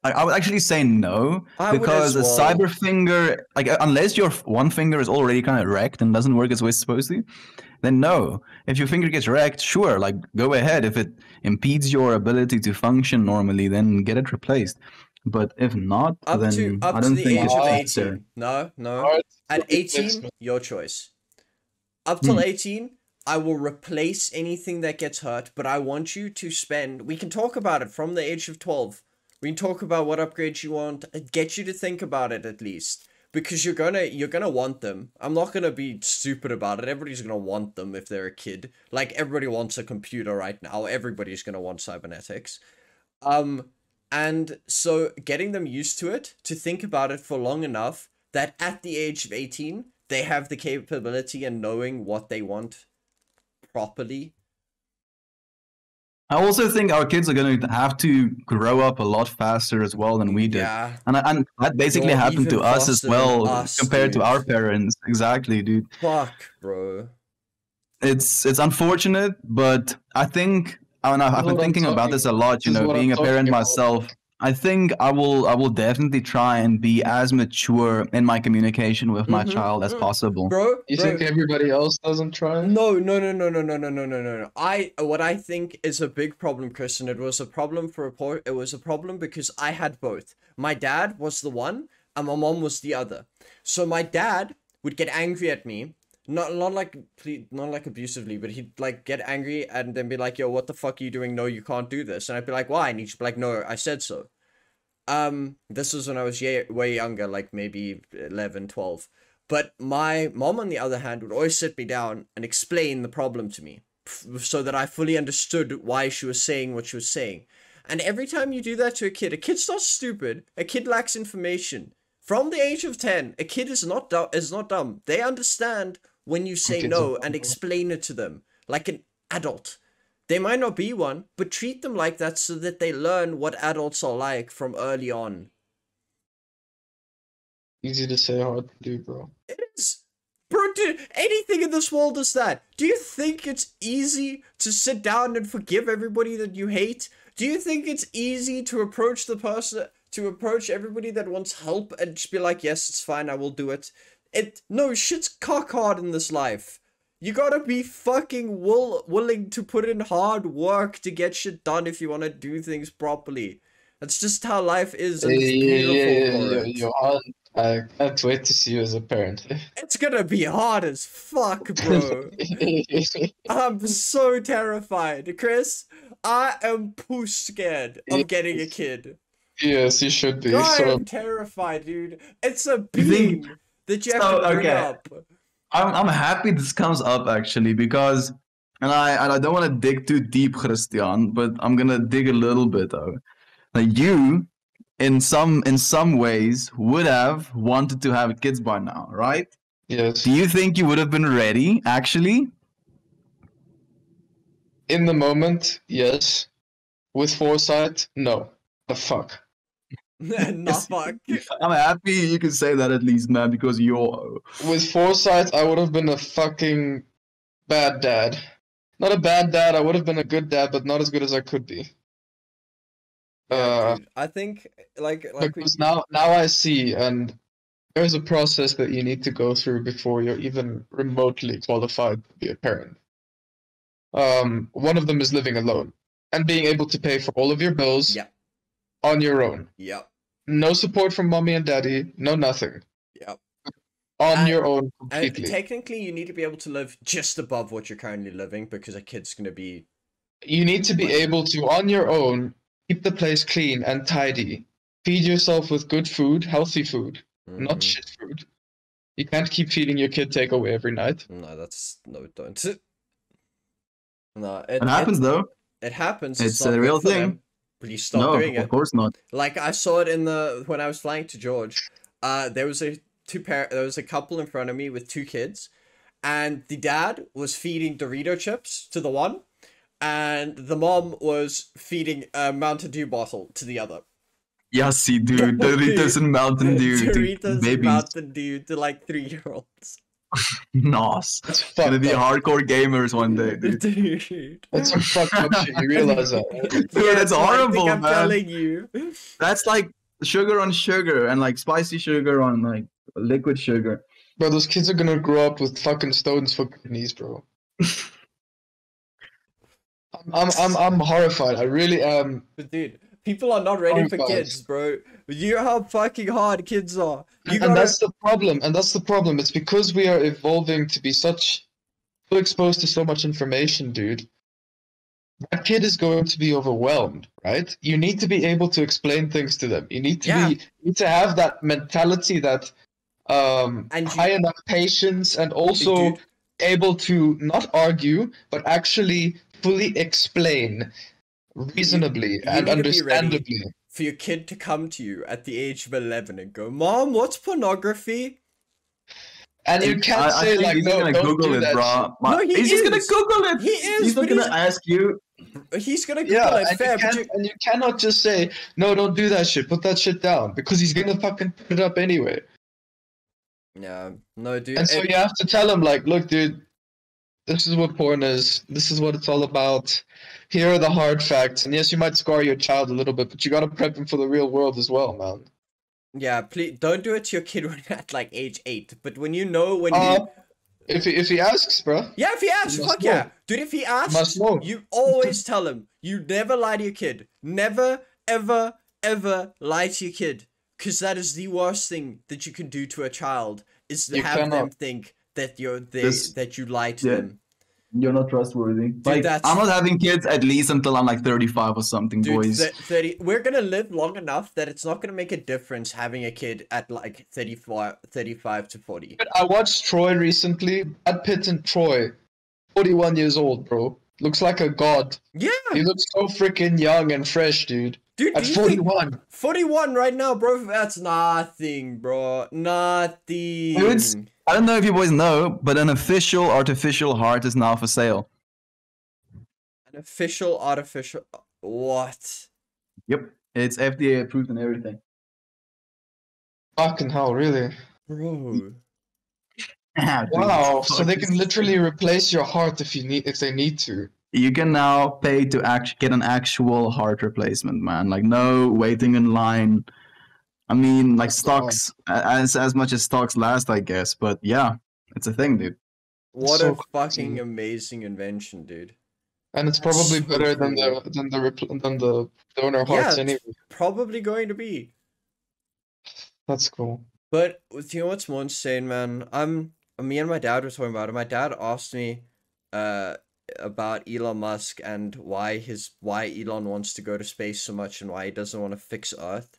actually say no, I would because a as well. cyber finger, like unless your one finger is already kind of wrecked and doesn't work as it's supposed to, then no. If your finger gets wrecked, sure, like go ahead. If it impedes your ability to function normally, then get it replaced. But if not, Up then to I don't the think age it's of necessary. 18. No. Alright, At 18, replacement. your choice. Up till Hmm. 18, I will replace anything that gets hurt, but I want you to spend. We can talk about it from the age of 12. We can talk about what upgrades you want, get you to think about it at least, because you're gonna want them. I'm not gonna be stupid about it. Everybody's gonna want them if they're a kid. Like everybody wants a computer right now. Everybody's gonna want cybernetics. And so getting them used to it, to think about it for long enough that at the age of 18, they have the capability and knowing what they want properly. I also think our kids are going to have to grow up a lot faster as well than we did. Yeah. And that basically You're happened to even us as faster than well us, compared to dude. our parents. Exactly, dude. Fuck, bro. It's unfortunate, but I think I've This is been what I'm thinking about talking this a lot. This You is know, what I'm being a parent talking about. myself, I think I will definitely try and be as mature in my communication with my Mhm, child as possible. Bro, You bro. think everybody else doesn't try? No. What I think is a big problem, Chris, and it was a problem because I had both. My dad was the one, and my mom was the other. So my dad would get angry at me, not like abusively, but he'd like get angry and then be like, "Yo, what the fuck are you doing? No, you can't do this." And I'd be like, "Why?" And he'd be like, "No, I said so." This was when I was way younger, like maybe 11, 12. But my mom, on the other hand, would always sit me down and explain the problem to me so that I fully understood why she was saying what she was saying. And every time you do that to a kid starts stupid. A kid lacks information. From the age of 10, a kid is not dumb. They understand when you say Kids no are dumb, and bro. explain it to them like an adult. They might not be one, but treat them like that so that they learn what adults are like from early on. Easy to say, hard to do, bro. It is. Bro, dude, anything in this world is that. Do you think it's easy to sit down and forgive everybody that you hate? Do you think it's easy to approach everybody that wants help and just be like, yes, it's fine, I will do it? No, shit's cock hard in this life. You gotta be fucking willing to put in hard work to get shit done if you want to do things properly. That's just how life is, and it's beautiful for it. Johan, I can't wait to see you as a parent. It's gonna be hard as fuck, bro. I'm so terrified. Chris, I am poo scared of getting a kid. Yes, you should be. I So, am terrified, dude. It's a You think- being that you have to bring okay. up. I'm happy this comes up actually because, and I don't want to dig too deep, Christian, but I'm gonna dig a little bit though. Like you, in some ways, would have wanted to have kids by now, right? yes. Do you think you would have been ready actually? In the moment, yes. With foresight, no. The fuck. Nah, fuck. I'm happy you can say that at least, man, because you're. With foresight, I would have been a fucking bad dad. Not a bad dad, I would have been a good dad, but not as good as I could be. Yeah, dude, I think like we, Because now I see, and there's a process that you need to go through before you're even remotely qualified to be a parent. One of them is living alone and being able to pay for all of your bills yeah, on your own. yep, No support from mommy and daddy, no nothing. yep. On And- your own And completely. technically, you need to be able to live just above what you're currently living because a kid's gonna be. You need to be Like- able to, on your own, keep the place clean and tidy. Feed yourself with good food, healthy food, not Mhm. shit food. You can't keep feeding your kid takeaway every night. No, don't. No, It happens though. It happens. It's not a good real for thing. them. Please stop No, doing of it. course not. Like I saw it when I was flying to George. There was a couple in front of me with two kids, and the dad was feeding Dorito chips to the one, and the mom was feeding a Mountain Dew bottle to the other. Yassi, dude. Doritos and Mountain Dew. dude. Doritos and Babies. Mountain Dew to like 3-year-olds. Nos. That's Gonna fucked be up. hardcore gamers one day, dude. Dude. That's some fucked up shit. You realize that, right? Dude, Yes, it's I horrible, think I'm man. telling you. That's like sugar on sugar and like spicy sugar on like liquid sugar. Bro, those kids are gonna grow up with fucking stones for kidneys, bro. I'm horrified. I really am. But dude, people are not ready for Horrified. kids, bro. You know how fucking hard kids are. You And gotta. that's the problem. And that's the problem. It's because we are evolving to be so exposed to so much information, dude. That kid is going to be overwhelmed, right? You need to be able to explain things to them. You need to Yeah. you need to have that mentality, that And high enough patience, and also Dude. able to not argue, but actually fully explain reasonably and need to be ready. understandably. For your kid to come to you at the age of 11 and go, "Mom, what's pornography?" And you can't I say think like, he's no, gonna don't Google do it, that bro. No, he He's just gonna is. Google it. He is, He's not but gonna he's- ask you. He's gonna shit. Google Yeah, it, and, fair, but and you cannot just say, no, don't do that shit, put that shit down, because he's gonna fucking put it up anyway. yeah, no, dude. And so you have to tell him, like, look, dude, this is what porn is. This is what it's all about. Here are the hard facts. And yes, you might scar your child a little bit, but you gotta prep him for the real world as well, man. Yeah, please don't do it to your kid when at like age 8. But when you know when Uh, he, if he asks, bro. yeah, if he asks, must fuck know. yeah, dude. If he asks, Must know. you always tell him. You never lie to your kid. Never, ever, ever lie to your kid, because that is the worst thing that you can do to a child. Is to You have them cannot. think that This- that you lie to yeah. them. You're not trustworthy. Like, that's- I'm not having kids at least until I'm like 35 or something, Dude, boys. 30, we're gonna live long enough that it's not gonna make a difference having a kid at like 35 to 40. I watched Troy recently. Brad Pitt and Troy, 41 years old, bro. Looks like a god. Yeah, He looks so freaking young and fresh, dude. Dude, At do you think 41. 41 right now, bro? That's nothing, bro. Nothing. Dudes, I don't know if you boys know, but an official artificial heart is now for sale. An official artificial. What? Yep, it's FDA approved and everything. Fucking hell, really? Bro. Dude, Wow. it's So they fucking can literally replace your heart if they need to. You can now pay to get an actual heart replacement, man. Like no waiting in line. I mean, like That's stocks as much as stocks last, I guess. But yeah, it's a thing, dude. What so a fucking crazy. amazing invention, dude. And it's That's probably so better than cool. the donor hearts Yeah, anyway. it's probably going to be. That's cool. But you know what's more insane, man? Me and my dad were talking about it. My dad asked me about Elon Musk and why Elon wants to go to space so much and why he doesn't want to fix Earth.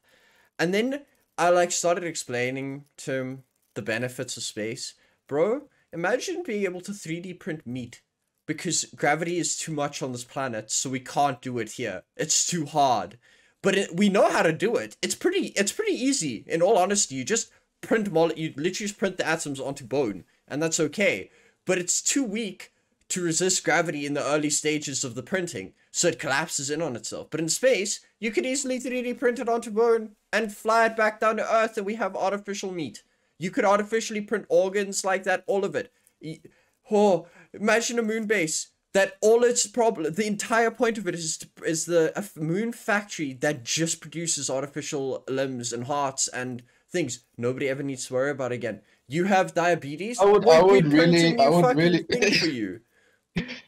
And then I like started explaining to him the benefits of space. Bro, imagine being able to 3D print meat because gravity is too much on this planet, so we can't do it here. It's too hard. But we know how to do it. It's pretty easy. In all honesty, you just you literally just print the atoms onto bone, and that's okay. But it's too weak to resist gravity in the early stages of the printing, so it collapses in on itself. But in space, you could easily 3D print it onto bone and fly it back down to Earth, and we have artificial meat. You could artificially print organs like that, all of it. Oh, imagine a moon base that all its problem, the entire point of it is a moon factory that just produces artificial limbs and hearts and things nobody ever needs to worry about again. You have diabetes? I would really thing for you.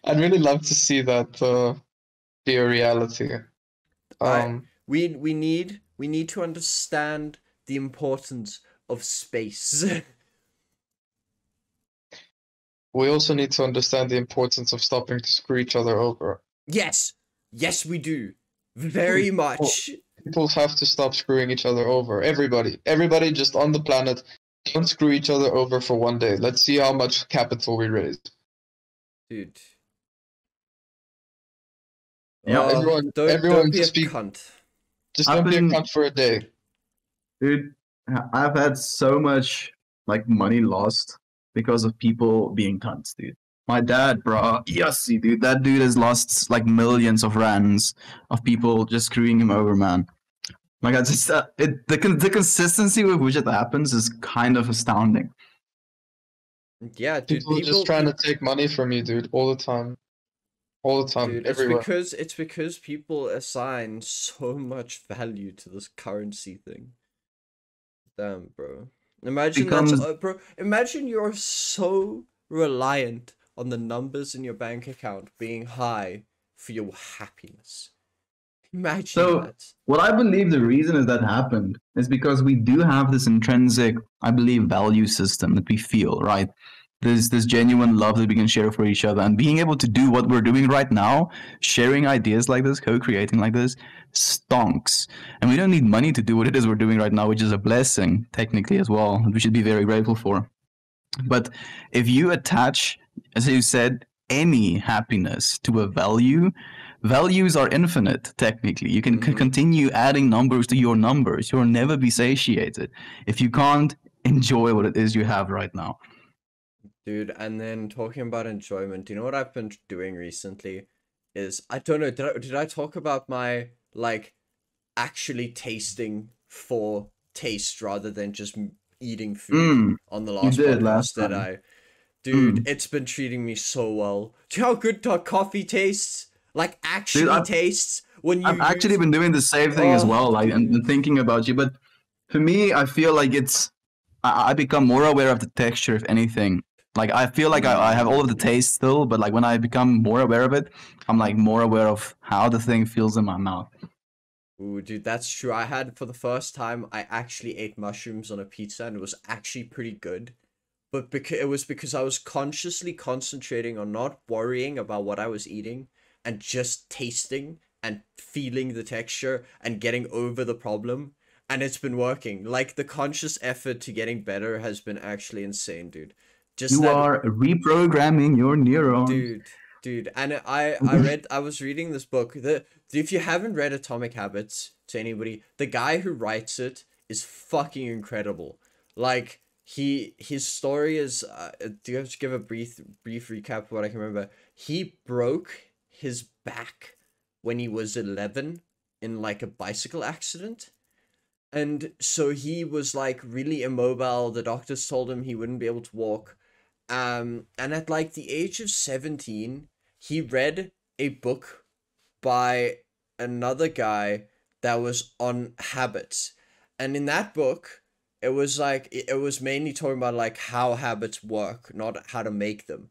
I'd really love to see that be a reality. We need to understand the importance of space. We also need to understand the importance of stopping to screw each other over. Yes, we do. Very much. People have to stop screwing each other over. Everybody just on the planet, don't screw each other over for one day. Let's see how much capital we raise. Dude. Yeah, everyone be just a cunt. Just don't be a cunt for a day. Dude, I've had so much like money lost because of people being cunts, dude. My dad, bro, yes, dude, that dude has lost like millions of rands of people just screwing him over, man. Like I just, the consistency with which it happens is kind of astounding. Yeah, dude, people are just trying to take money from you, dude, all the time. All the time, dude, everywhere. It's because people assign so much value to this currency thing. Damn, bro. Imagine imagine you're so reliant on the numbers in your bank account being high for your happiness. Imagine that. What I believe the reason is that happened is because we do have this intrinsic, I believe, value system that we feel, right? There's this genuine love that we can share for each other, and being able to do what we're doing right now, sharing ideas like this, co-creating like this, stonks. And we don't need money to do what it is we're doing right now, which is a blessing, technically, as well, that we should be very grateful for. But if you attach, as you said, any happiness to a value, values are infinite, technically. You can continue adding numbers to your numbers. You'll never be satiated if you can't enjoy what it is you have right now. Dude, and then talking about enjoyment, do you know what I've been doing recently? Is, I don't know, did I talk about my, like, actually tasting for taste rather than just eating food on the last podcast? Did I? Dude, it's been treating me so well. Do you know how good coffee tastes? Like, actually tastes when you I've actually been doing the same thing as well, like, and thinking about you, but for me, I feel like I become more aware of the texture, if anything. Like, I feel like I have all of the taste still, but like when I become more aware of it, I'm like more aware of how the thing feels in my mouth. Ooh, dude, that's true. I had, for the first time, I actually ate mushrooms on a pizza, and it was actually pretty good. But it was because I was consciously concentrating on not worrying about what I was eating and just tasting and feeling the texture and getting over the problem. And it's been working. Like, the conscious effort to getting better has been actually insane, dude. You are reprogramming your neurons. Dude, Dude, and I was reading this book. If you haven't read Atomic Habits to anybody, the guy who writes it is fucking incredible. Like his story is. Do you have to give a brief recap of what I can remember? He broke his back when he was 11 in like a bicycle accident. And so he was like really immobile. The doctors told him he wouldn't be able to walk. And at like the age of 17, he read a book by another guy that was on habits. And in that book, it was like, it was mainly talking about like how habits work, not how to make them.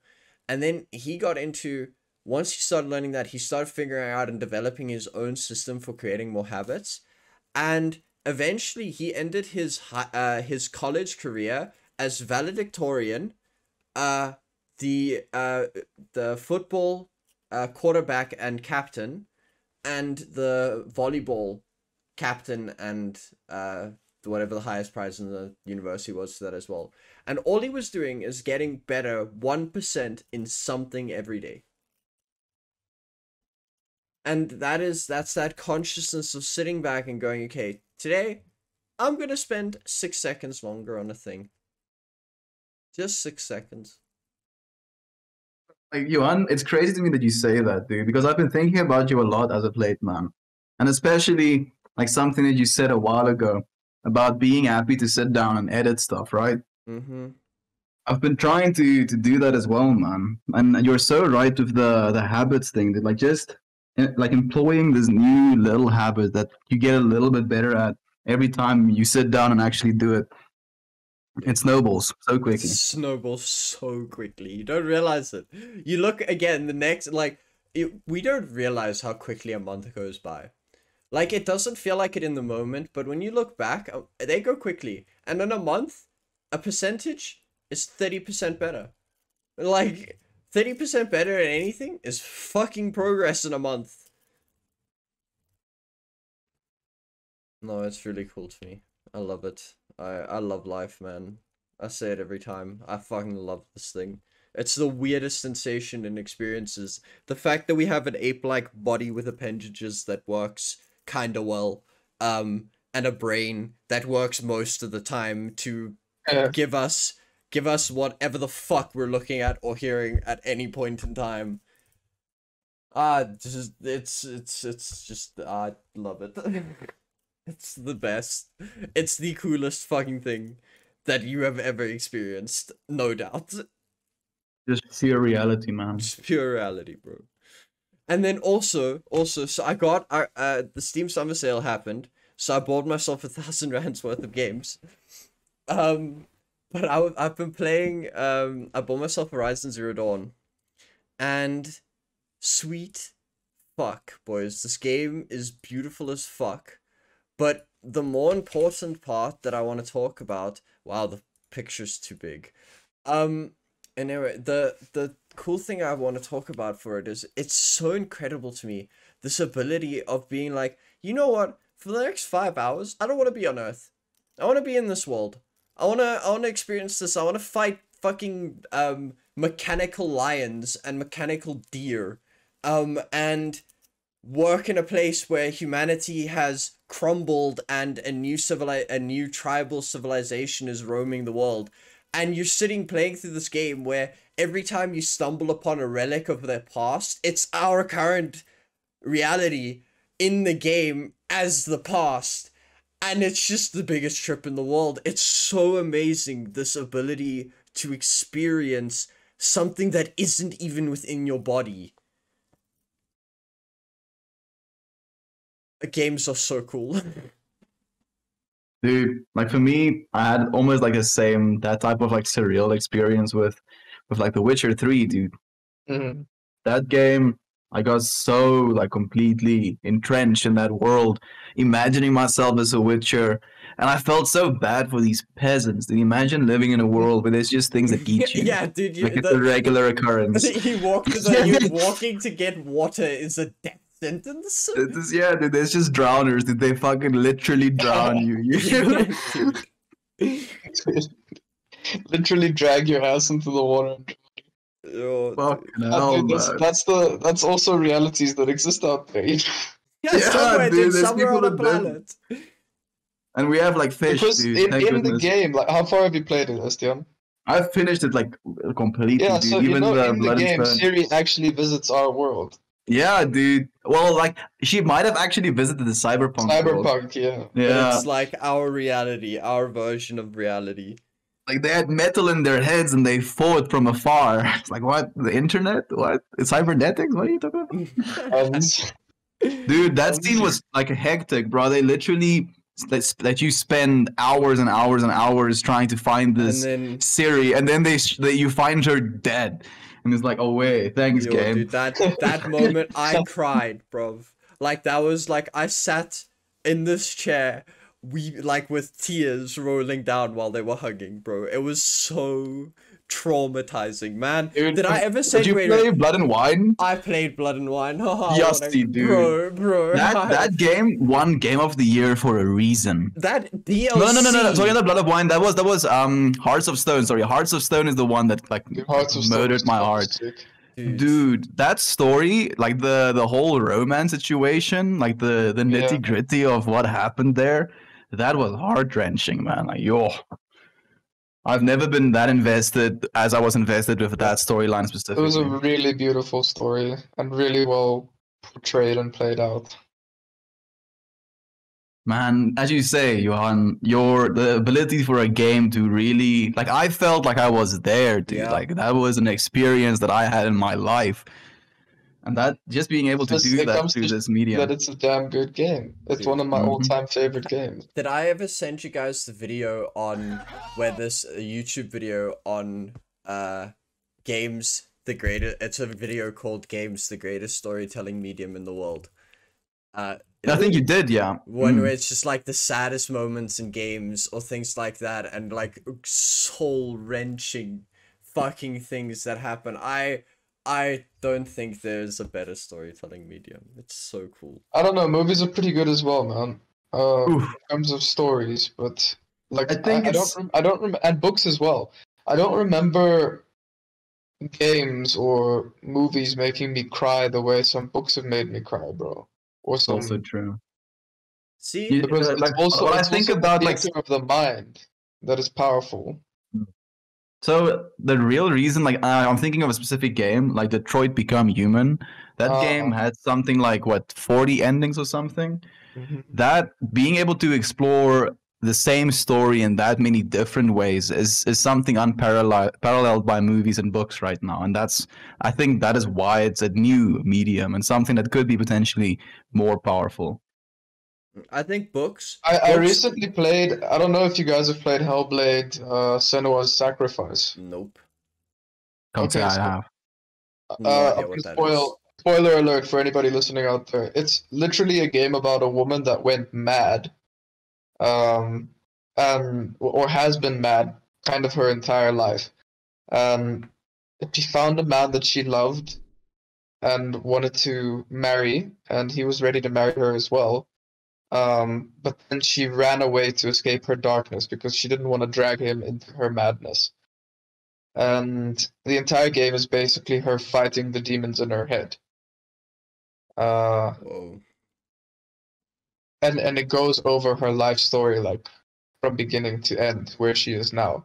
And then he got into, once he started learning that, he started figuring out and developing his own system for creating more habits. And eventually he ended his college career as valedictorian, the football quarterback and captain, and the volleyball captain, and whatever the highest prize in the university was for that as well. And all he was doing is getting better 1% in something every day. And that's that consciousness of sitting back and going, okay, today I'm gonna spend 6 seconds longer on a thing. Just 6 seconds. Like, Johan, it's crazy to me that you say that, dude, because I've been thinking about you a lot as of late, man. And especially like something that you said a while ago about being happy to sit down and edit stuff, right? Mm-hmm. I've been trying to do that as well, man. And you're so right with the habits thing, that like just like employing this new little habit that you get a little bit better at every time you sit down and actually do it. It snowballs so quickly. Snowballs so quickly. You don't realize it. You look again the next, like, we don't realize how quickly a month goes by. Like, it doesn't feel like it in the moment, but when you look back, they go quickly. And in a month, a percentage is 30% better. Like, 30% better at anything is fucking progress in a month. No, it's really cool to me. I love it. I love life, man. I say it every time. I fucking love this thing. It's the weirdest sensation and experiences. The fact that we have an ape-like body with appendages that works kinda well, and a brain that works most of the time to give us whatever the fuck we're looking at or hearing at any point in time. It's just, I love it. It's the best. It's the coolest fucking thing that you have ever experienced, no doubt. Just pure reality, man. Just pure reality, bro. And then also, so I got, the Steam Summer Sale happened, so I bought myself 1,000 rands worth of games. But I've been playing, I bought myself Horizon Zero Dawn, and sweet fuck, boys, this game is beautiful as fuck. But the more important part that I want to talk about, wow, the picture's too big. Anyway, the cool thing I want to talk about for it is it's so incredible to me, this ability of being like, you know what, for the next 5 hours, I don't want to be on Earth. I want to be in this world. I wanna experience this. I want to fight fucking mechanical lions and mechanical deer, and work in a place where humanity has crumbled and a new tribal civilization is roaming the world. And you're sitting playing through this game where every time you stumble upon a relic of their past, it's our current reality in the game as the past. And it's just the biggest trip in the world. It's so amazing, this ability to experience something that isn't even within your body. Games are so cool. Dude, like for me, I had almost like that type of like surreal experience with like The Witcher 3, dude. Mm-hmm. That game, I got so like completely entrenched in that world, imagining myself as a Witcher, and I felt so bad for these peasants. Dude, imagine living in a world where there's just things that eat you. Yeah, dude, like it's a regular occurrence. You walking to get water is a death sentence. Yeah, dude, there's just drowners. Dude, they fucking literally drown you. Literally drag your ass into the water. Yo, Fucking dude. hell, Dude, man. that's also realities that exist out there. You know? Yeah, Yeah, somewhere, dude, dude, there's somewhere people on a that planet. And we have like fish, Because dude. Thank in the goodness. game, like how far have you played it, Estienne? I've finished it like completely, Yeah, dude. so you Even know the in the Blood and game, Stone. Siri actually visits our world. Yeah, dude. Well, like she might have actually visited the cyberpunk world. Cyberpunk, yeah. But Yeah, it's like our reality, our version of reality. like they had metal in their heads and they fought from afar. It's like what? The internet? What? It's cybernetics? What are you talking about? Dude, that scene was like hectic, bro. They literally let you spend hours and hours and hours trying to find And this then, Siri, and then you find her dead, and it's like, oh wait, thanks, yo, game. dude, that moment, I cried, bro. Like, that was like, I sat in this chair, like, with tears rolling down while they were hugging, bro. It was so traumatizing, man. Dude, Did I ever Did say, you wait, play Blood and Wine? I played Blood and Wine. Haha, Yasti, dude. Bro. That game won Game of the Year for a reason. That DLC. No. Sorry, not Blood of Wine. That was Hearts of Stone. Sorry, Hearts of Stone is the one that like Hearts of Stone murdered was my so heart. sick. Dude, that story, like the whole romance situation, like the nitty gritty of what happened there, that was heart wrenching, man. Like yo, I've never been that invested as I was invested with that storyline It specifically. was a really beautiful story and really well portrayed and played out. Man, as you say, Johan, the ability for a game to really like I felt like I was there, dude. Yeah. Like that was an experience that I had in my life. And that just being able to Just- do it that comes through to this medium. That it's a damn good game. It's Dude. one of my Mhm. all-time favorite games. Did I ever send you guys the video on where this YouTube video on games the greatest? It's a video called "Games the Greatest Storytelling Medium in the World." I think you did, yeah. One Mm. where it's just like the saddest moments in games or things like that, and like soul wrenching fucking things that happen. I don't think there's a better storytelling medium. It's so cool. I don't know, movies are pretty good as well, man. Oof. In terms of stories, but like I think I don't remember, and books as well. I don't remember games or movies making me cry the way some books have made me cry, bro. Or some also true. See, because it's like, also what I it's think also about the like theater of the mind that is powerful. so the real reason, like I'm thinking of a specific game, like Detroit Become Human. That game had something like what 40 endings or something. Mhm. That being able to explore the same story in that many different ways is something unparalleled by movies and books right now, and I think that is why it's a new medium and something that could be potentially more powerful. I think books. I books- recently played. I don't know if you guys have played Hellblade: Senua's Sacrifice. Nope. Can't say Okay, I so- have. No idea I'm what gonna that is. spoiler alert for anybody listening out there. It's literally a game about a woman that went mad, or has been mad kind of her entire life. She found a man that she loved and wanted to marry, and he was ready to marry her as well. But then she ran away to escape her darkness because she didn't want to drag him into her madness. And the entire game is basically her fighting the demons in her head. Whoa. And it goes over her life story, like from beginning to end, where she is now.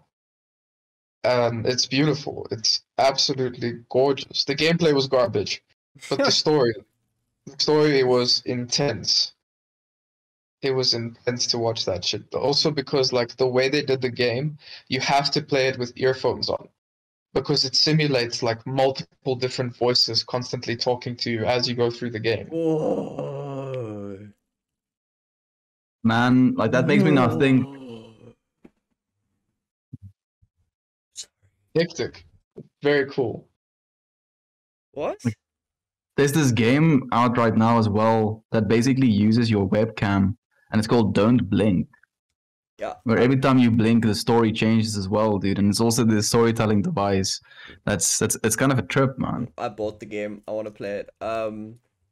And it's beautiful. It's absolutely gorgeous. The gameplay was garbage, but the story was intense. It was intense to watch that shit. But also because like the way they did the game, you have to play it with earphones on. Because it simulates like multiple different voices constantly talking to you as you go through the game. Whoa. Man, like that makes me now think. Hectic. Very cool. What? There's this game out right now as well that basically uses your webcam, and it's called Don't Blink. Yeah. Where every time you blink, the story changes as well, dude. And it's also the storytelling device. It's kind of a trip, man. I bought the game. I want to play it.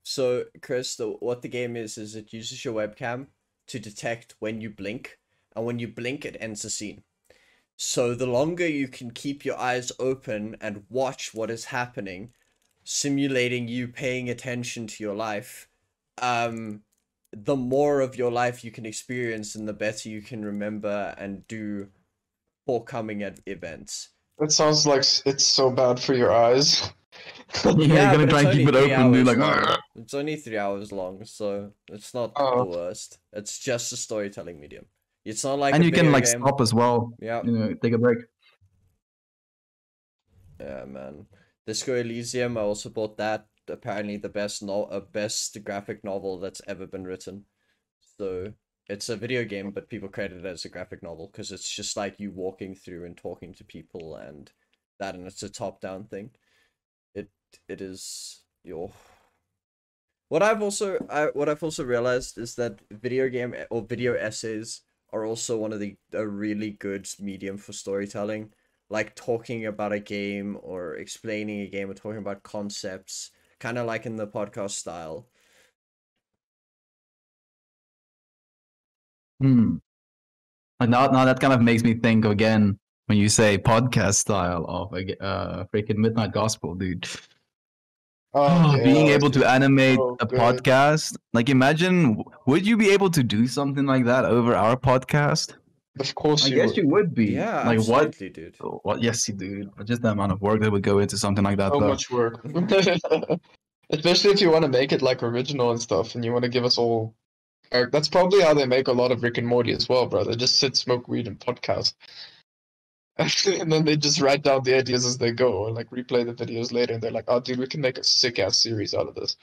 So Chris, what the game is it uses your webcam to detect when you blink, and when you blink, it ends the scene. So the longer you can keep your eyes open and watch what is happening, simulating you paying attention to your life, the more of your life you can experience and the better you can remember and do forthcoming events. That sounds like it's so bad for your eyes. Yeah, you're gonna but try it's and keep it only 3 open, dude. hours Like, long. It's only 3 hours long, so it's not Oh. the worst. It's just a storytelling medium. It's not like and a you can video like game. stop as well. Yeah, You know, take a break. yeah, man. Disco Elysium, I also bought that. Apparently the best graphic novel that's ever been written. So it's a video game, but people credit it as a graphic novel because it's just like you walking through and talking to people and that, and it's a top-down thing. It is your. What I've also realized is that video game or video essays are also one of a really good medium for storytelling, like talking about a game or explaining a game or talking about concepts, kind of like in the podcast style. And now that kind of makes me think again when you say podcast style of freaking Midnight Gospel, dude. Being yeah, able to animate so a good. podcast, like imagine, would you be able to do something like that over our podcast? Of course I you guess would. you would be. Yeah, Like absolutely, dude. what? Yes, you do. Just the amount of work that would go into something like that, So though. much work. Especially if you want to make it like original and stuff, and you want to give us all. That's probably how they make a lot of Rick and Morty as well, bro. They just sit, smoke weed, and podcast. And then they just write down the ideas as they go, or like replay the videos later, and they're like, "Oh, dude, we can make a sick ass series out of this."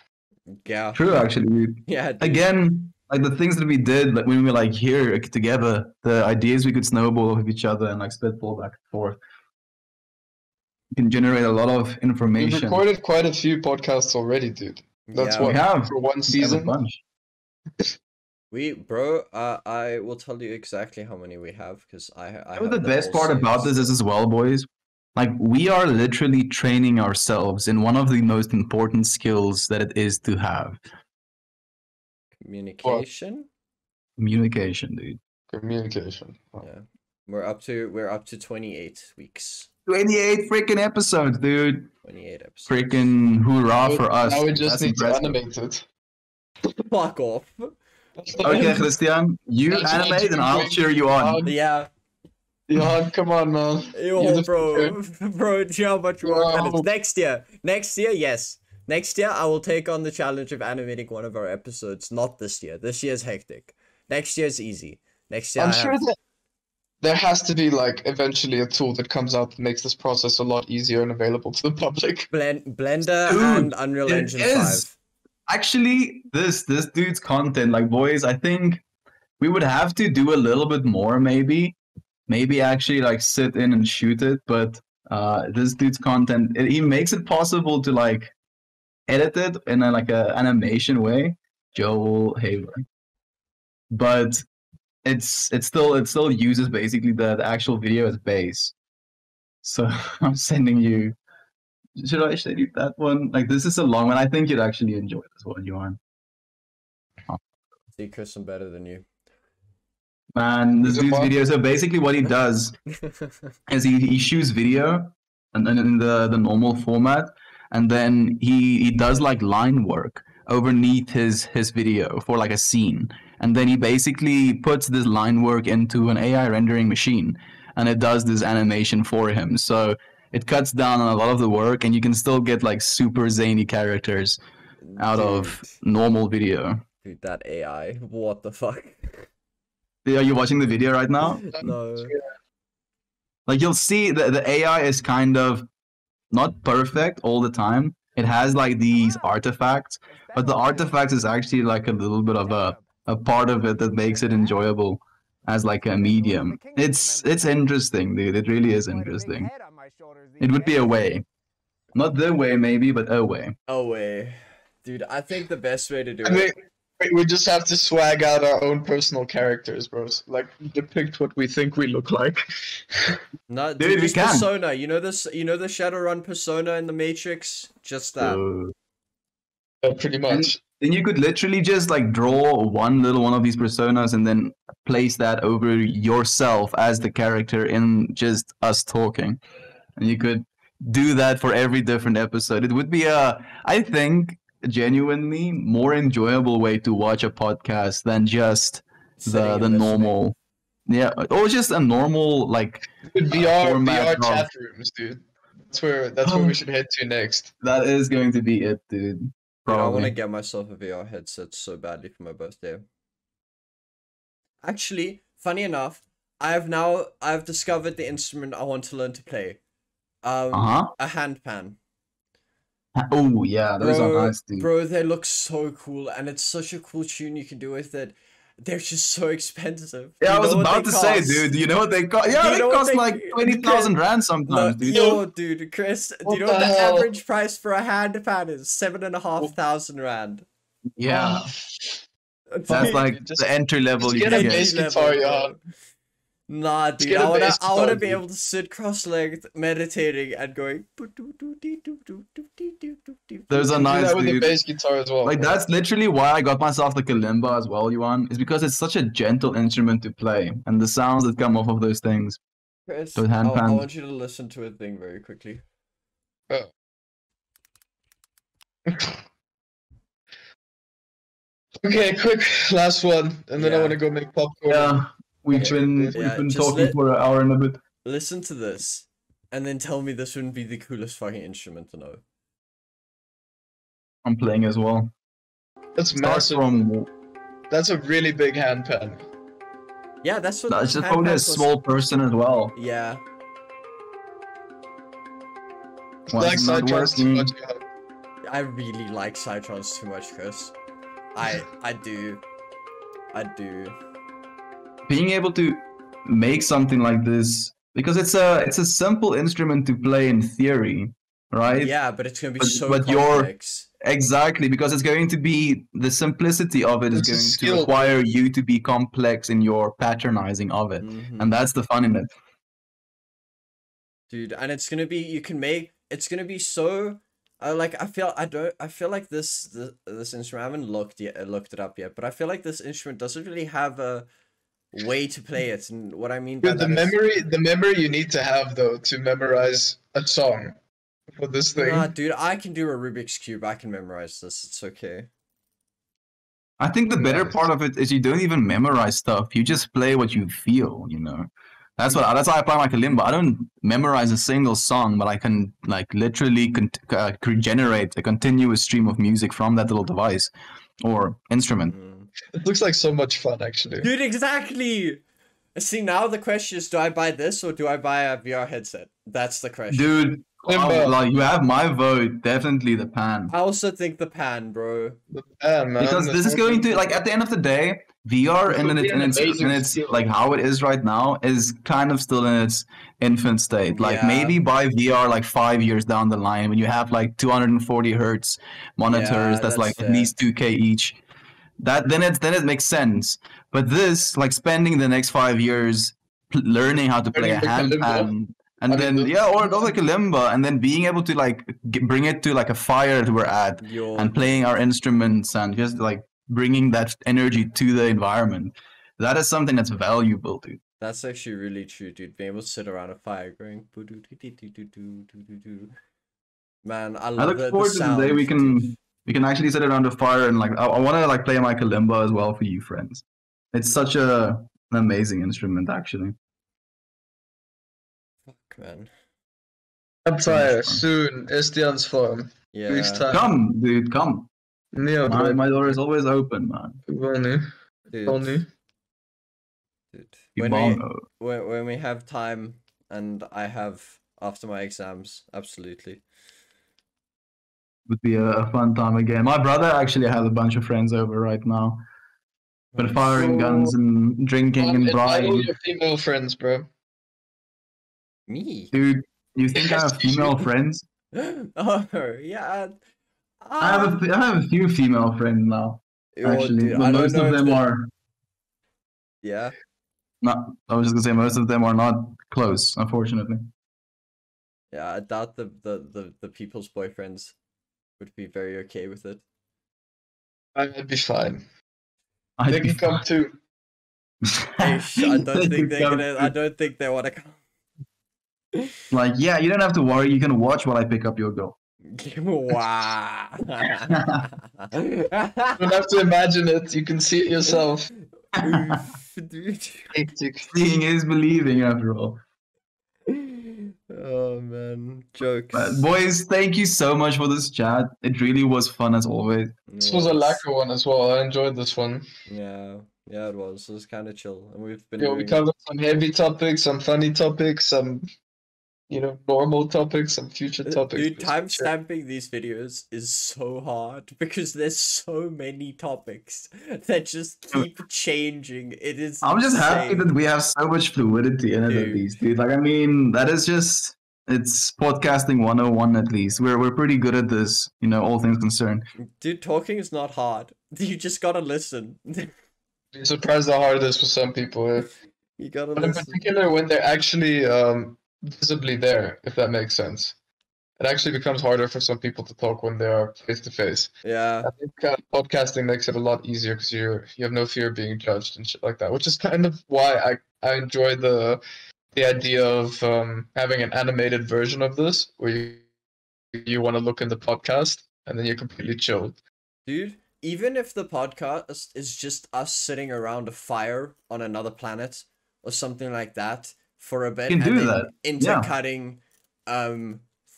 Yeah. True, actually, dude. Yeah, dude. Again, like the things that we did, like when we were like here together, the ideas we could snowball with each other and like spitball back and forth. You can generate a lot of We've information. recorded quite a few podcasts already, dude. That's Yeah. what We have for one We have a season. bunch. I will tell you exactly how many we have because I You know have what the them best all part about saved. this is as well, boys? Like we are literally training ourselves in one of the most important skills that it is to have. Communication. Communication, dude. Communication. Oh. Yeah, we're up to 28 weeks. 28 freaking episodes, dude. 28 episodes. Freaking hoorah for us. Now we dude. just That's need impressive. to animate it. Fuck off. Okay, Christian, you That's what animate and I'll doing. cheer you on. Yeah. Johan, come on, man. You're Yo, the bro. Bro, do you know how much work that is? Wow. Next year. Next year, yes. Next year, I will take on the challenge of animating one of our episodes. Not this year. This year's hectic. Next year's easy. Next year, I'm I sure have... that there has to be like eventually a tool that comes out that makes this process a lot easier and available to the public. Blender Dude, and Unreal it Engine is. 5. Actually, this dude's content, like boys, I think we would have to do a little bit more, maybe actually like sit in and shoot it. But this dude's content, he makes it possible to like edit it in like a animation way. Joel Haver, but it still uses basically the actual video as base. So I'm sending you. Should I do that one? Like this is a long one. I think you'd actually enjoy this one, Johan. See, Chris, I'm better than you. Man, this Is it dude's fun? video. So basically, what he does is he shoots video, and then in the normal format, and then he does like line work underneath his video for like a scene, and then he basically puts this line work into an AI rendering machine, and it does this animation for him. So it cuts down on a lot of the work, and you can still get like super zany characters out of normal video. Dude, that AI. What the fuck? Are you watching the video right now? No. Like you'll see the AI is kind of not perfect all the time. It has like these artifacts, but the artifacts is actually like a little bit of a part of it that makes it enjoyable as like a medium. It's interesting, dude. It really is interesting. It would be a way. Not the way maybe, but a way. Oh, way. Dude, I think the best way to do I mean, it... we just have to swag out our own personal characters, bros. Like depict what we think we look like. No, Dude, dude, we just can. persona. You know this? You know the Shadowrun persona in the Matrix? Just that. Pretty much. then you could literally just like draw one of these personas and then place that over yourself as the character in just us talking. And you could do that for every different episode. It would be I think, genuinely more enjoyable way to watch a podcast than just Sitting and the listening. normal, yeah, or just a normal like Dude, VR format chat rooms, dude. That's where we should head to next. that is going to be it, dude. Dude, I want Probably. to get myself a VR headset so badly for my birthday. Actually, funny enough, I've discovered the instrument I want to learn to play. Uh-huh. A handpan. Oh yeah, those Bro, are nice, dude. bro, they look so cool, and it's such a cool tune you can do with it. They're just so expensive. Yeah, You I was know what about they to say, cost? dude. Do you know what they cost? Yeah, Do you they know what cost they- like 20,000 rand No, sometimes, dude. yo, dude, Chris, do What you know what the the hell? average price for a handpan is? 7,500 rand. Yeah, that's Dude, like just- the entry level just you get a can bass get. guitar, bro. Johan. Nah, dude, get a bass I wanna guitar, be dude. able to sit cross-legged, meditating, and going. Those are Do nice, that with a dude. bass guitar as well. Like bro. that's literally why I got myself the kalimba as well, Yuan. Is because it's such a gentle instrument to play, and the sounds that come off of those things. Chris, Those I handpans. want you to listen to a thing very quickly. Okay, quick last one, and then I Yeah. want to go make popcorn. Yeah, we've been Yeah, we've been just talking for an hour and a bit. Listen to this, and then tell me this wouldn't be the coolest fucking instrument to know. I'm playing as well. That's Starts massive. from That's a really big handpan. Yeah, that's what. that's just probably a handpans was- small person as well. Yeah, Why Like is it not sidetracks too working? much. Johan. I really like Cytrons too much, Chris. I do. Being able to make something like this, because it's a simple instrument to play in theory, right? Yeah, but it's gonna be But- so but you're- complex. Exactly, because it's going to be the simplicity of it is It's a going to skill. require you to be complex in your patronizing of it, Mhm. and that's the fun in it. Dude, and it's gonna be it's gonna be so like I feel like this instrument, I haven't looked it up yet, but I feel like this instrument doesn't really have a way to play it. And what I mean by Dude, the that is- memory you need to have though to memorize a song for this thing. Nah, dude, I can do a Rubik's Cube. I can memorize this. It's okay. I think the better Nice. part of it is you don't even memorize stuff. You just play what you feel, you know. That's why I play my kalimba. I don't memorize a single song, but I can like literally generate a continuous stream of music from that little device or instrument. Mm. It looks like so much fun, actually. Dude, exactly. See, now the question is, do I buy this or do I buy a VR headset? That's the question. Dude, Kalimba. like you have my vote, definitely the pan. I also think the pan, bro. The pan, man. Because this is going to like at the end of the day, VR This and would then be an amazing it's skill. like how it is right now is kind of still in its infant state. Like Yeah. maybe by VR like 5 years down the line when you have like 240 hertz monitors Yeah, that's that's like at it. least 2K each. That then it makes sense. But this like spending the next 5 years learning how to play a Learning the kalimba. handpan and I then mean, yeah, or like a kalimba, and then being able to like bring it to like a fire that we're at Your and playing our instruments and just like bringing that energy to the environment. That is something that's valuable, dude. That's actually really true, dude. Being able to sit around a fire going "Boo-doo-dee-dee-doo-doo-doo-doo-doo-doo." Man, I I love look forward to the day sound, dude. we can actually sit around the fire and like I want to like play my kalimba as well for you friends. It's such an amazing instrument actually. Fuck, man. Campfire fun. soon. Estian's farm. Yeah. Week's time. Come, dude, come. Yeah, bro. My door is always open, man. Only. Dude, Only. dude. Ibongo. When we have time and I have after my exams, absolutely. Would be a fun time again. My brother actually has a bunch of friends over right now. Been firing guns and drinking and Invite all braaiing. your female friends, bro. Me? Dude, you think I have female friends? Oh yeah. I have a few female friends now, Oh, actually. dude, But I don't most know of if them the- are Yeah. not. I was just gonna say most of them are not close, unfortunately. Yeah, I doubt the people's boyfriends would be very okay with it. I'd be fine. I'd They be can come fine. too. I don't They think could they're come gonna. I don't think they want to come. Like, yeah, you don't have to worry. You can watch while I pick up your girl. Wow. You don't have to imagine it. You can see it yourself. Oof, dude. Seeing is believing, after all. Oh man, jokes. But boys, thank you so much for this chat. It really was fun as always. This was a lacquer one as well. I enjoyed this one. Yeah, yeah, it was. It was kind of chill, and we've been Yeah, we doing. covered some heavy topics, some funny topics, some normal topics, some future topics. Dude, timestamping these videos is so hard because there's so many topics that just keep changing. It is. I'm just happy insane. that we have so much fluidity in it, at Dude. least, dude. Like, I mean, that is just, it's podcasting 101 at least. We're pretty good at this, all things concerned. Dude, talking is not hard. You just gotta listen. Be surprised how hard it is for some people. You gotta But in listen. particular, when they're actually visibly there, if that makes sense. It actually becomes harder for some people to talk when they are face to face. Yeah. I think podcasting makes it a lot easier because you have no fear of being judged and shit like that, which is kind of why I enjoy the idea of having an animated version of this, where you want to look in the podcast and then you're completely chilled. Dude, even if the podcast is just us sitting around a fire on another planet or something like that for a bit, You can and do then that. intercutting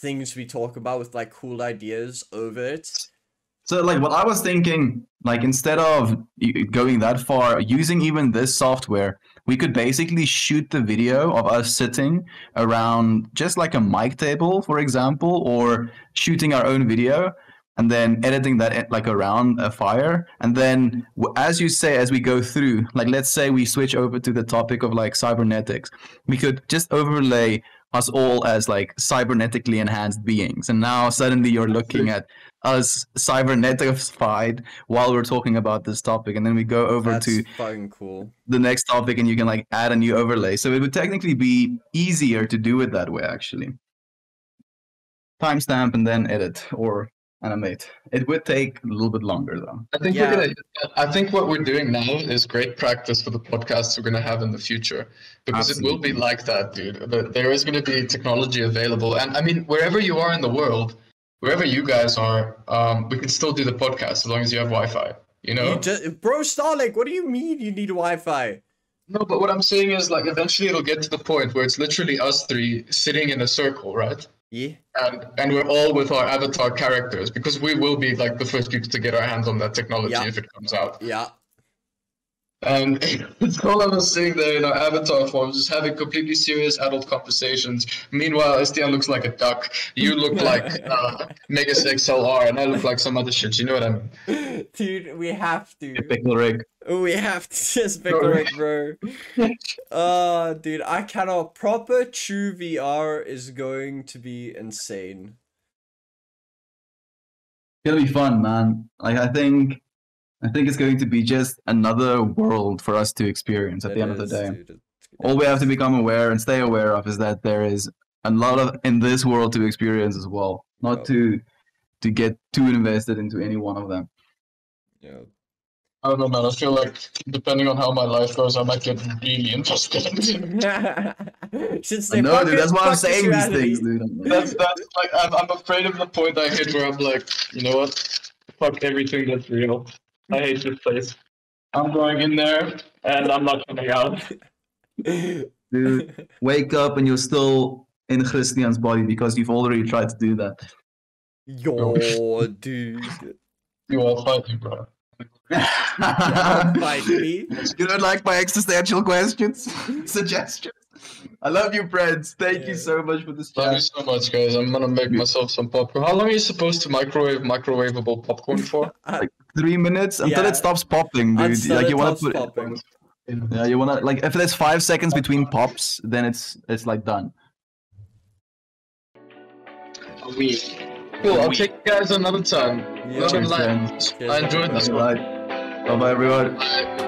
things we talk about with like cool ideas over it. So, like, what I was thinking, like, instead of going that far, using even this software, we could basically shoot the video of us sitting around just like a mic table, for example, or shooting our own video and then editing that like around a fire. And then, as you say, as we go through, like, let's say we switch over to the topic of like cybernetics, we could just overlay us all as like cybernetically enhanced beings. And now suddenly you're looking at us cybernetified while we're talking about this topic, and then we go over That's to fucking cool. the next topic and you can like add a new overlay. So it would technically be easier to do it that way, actually. Timestamp and then edit or animate. It would take a little bit longer though. I think what we're doing now is great practice for the podcasts we're going to have in the future, because it will be like that, dude. There is going to be technology available, and I mean, wherever you are in the world, wherever you guys are, we can still do the podcast as long as you have Wi-Fi. Bro, Starlink, what do you mean you need Wi-Fi? No, but what I'm saying is, like, eventually it'll get to the point where it's literally us three sitting in a circle, right? Yeah. And we're all with our avatar characters, because we will be like the first people to get our hands on that technology if it comes out. Yeah. And it's all of us sitting there in our avatar forms, just having completely serious adult conversations. Meanwhile, Estienne looks like a duck. You look like Megas XLR, and I look like some other shit. You know what I mean? Dude, we have to. Pickle rig. We have to just pickle rig, bro. Dude, I cannot. Proper true VR is going to be insane. It's gonna be fun, man. Like, I think it's going to be just another world for us to experience at the end of the day. Dude, all we have to become aware and stay aware of is that there is a lot of in this world to experience as well. Not to get too invested into any one of them. Yeah. I don't know, man. I feel like depending on how my life goes, I might get really interested. Since they No, dude, that's why I'm fuck saying these reality. things, dude. That's like I'm afraid of the point I hit where I'm like, you know what? Fuck everything that's real. I hate this place. I'm going in there and I'm not coming out. Dude, wake up and you're still in Christian's body because you've already tried to do that. Yo, dude. You all fight me, bro. Fight me. You don't like my existential questions? Suggestions? I love you, friends. Thank you so much for this Love you chat. so much, guys. I'm gonna make myself some popcorn. How long are you supposed to microwavable popcorn for? 3 minutes until it stops popping, dude. Until like it you want stops to put popping. Yeah, you wanna like if there's 5 seconds between pops, then it's like done. Cool. I'll take you guys another time. Yeah. Love and Cheers, light. friends. I enjoyed this one. Bye bye, everyone. Bye.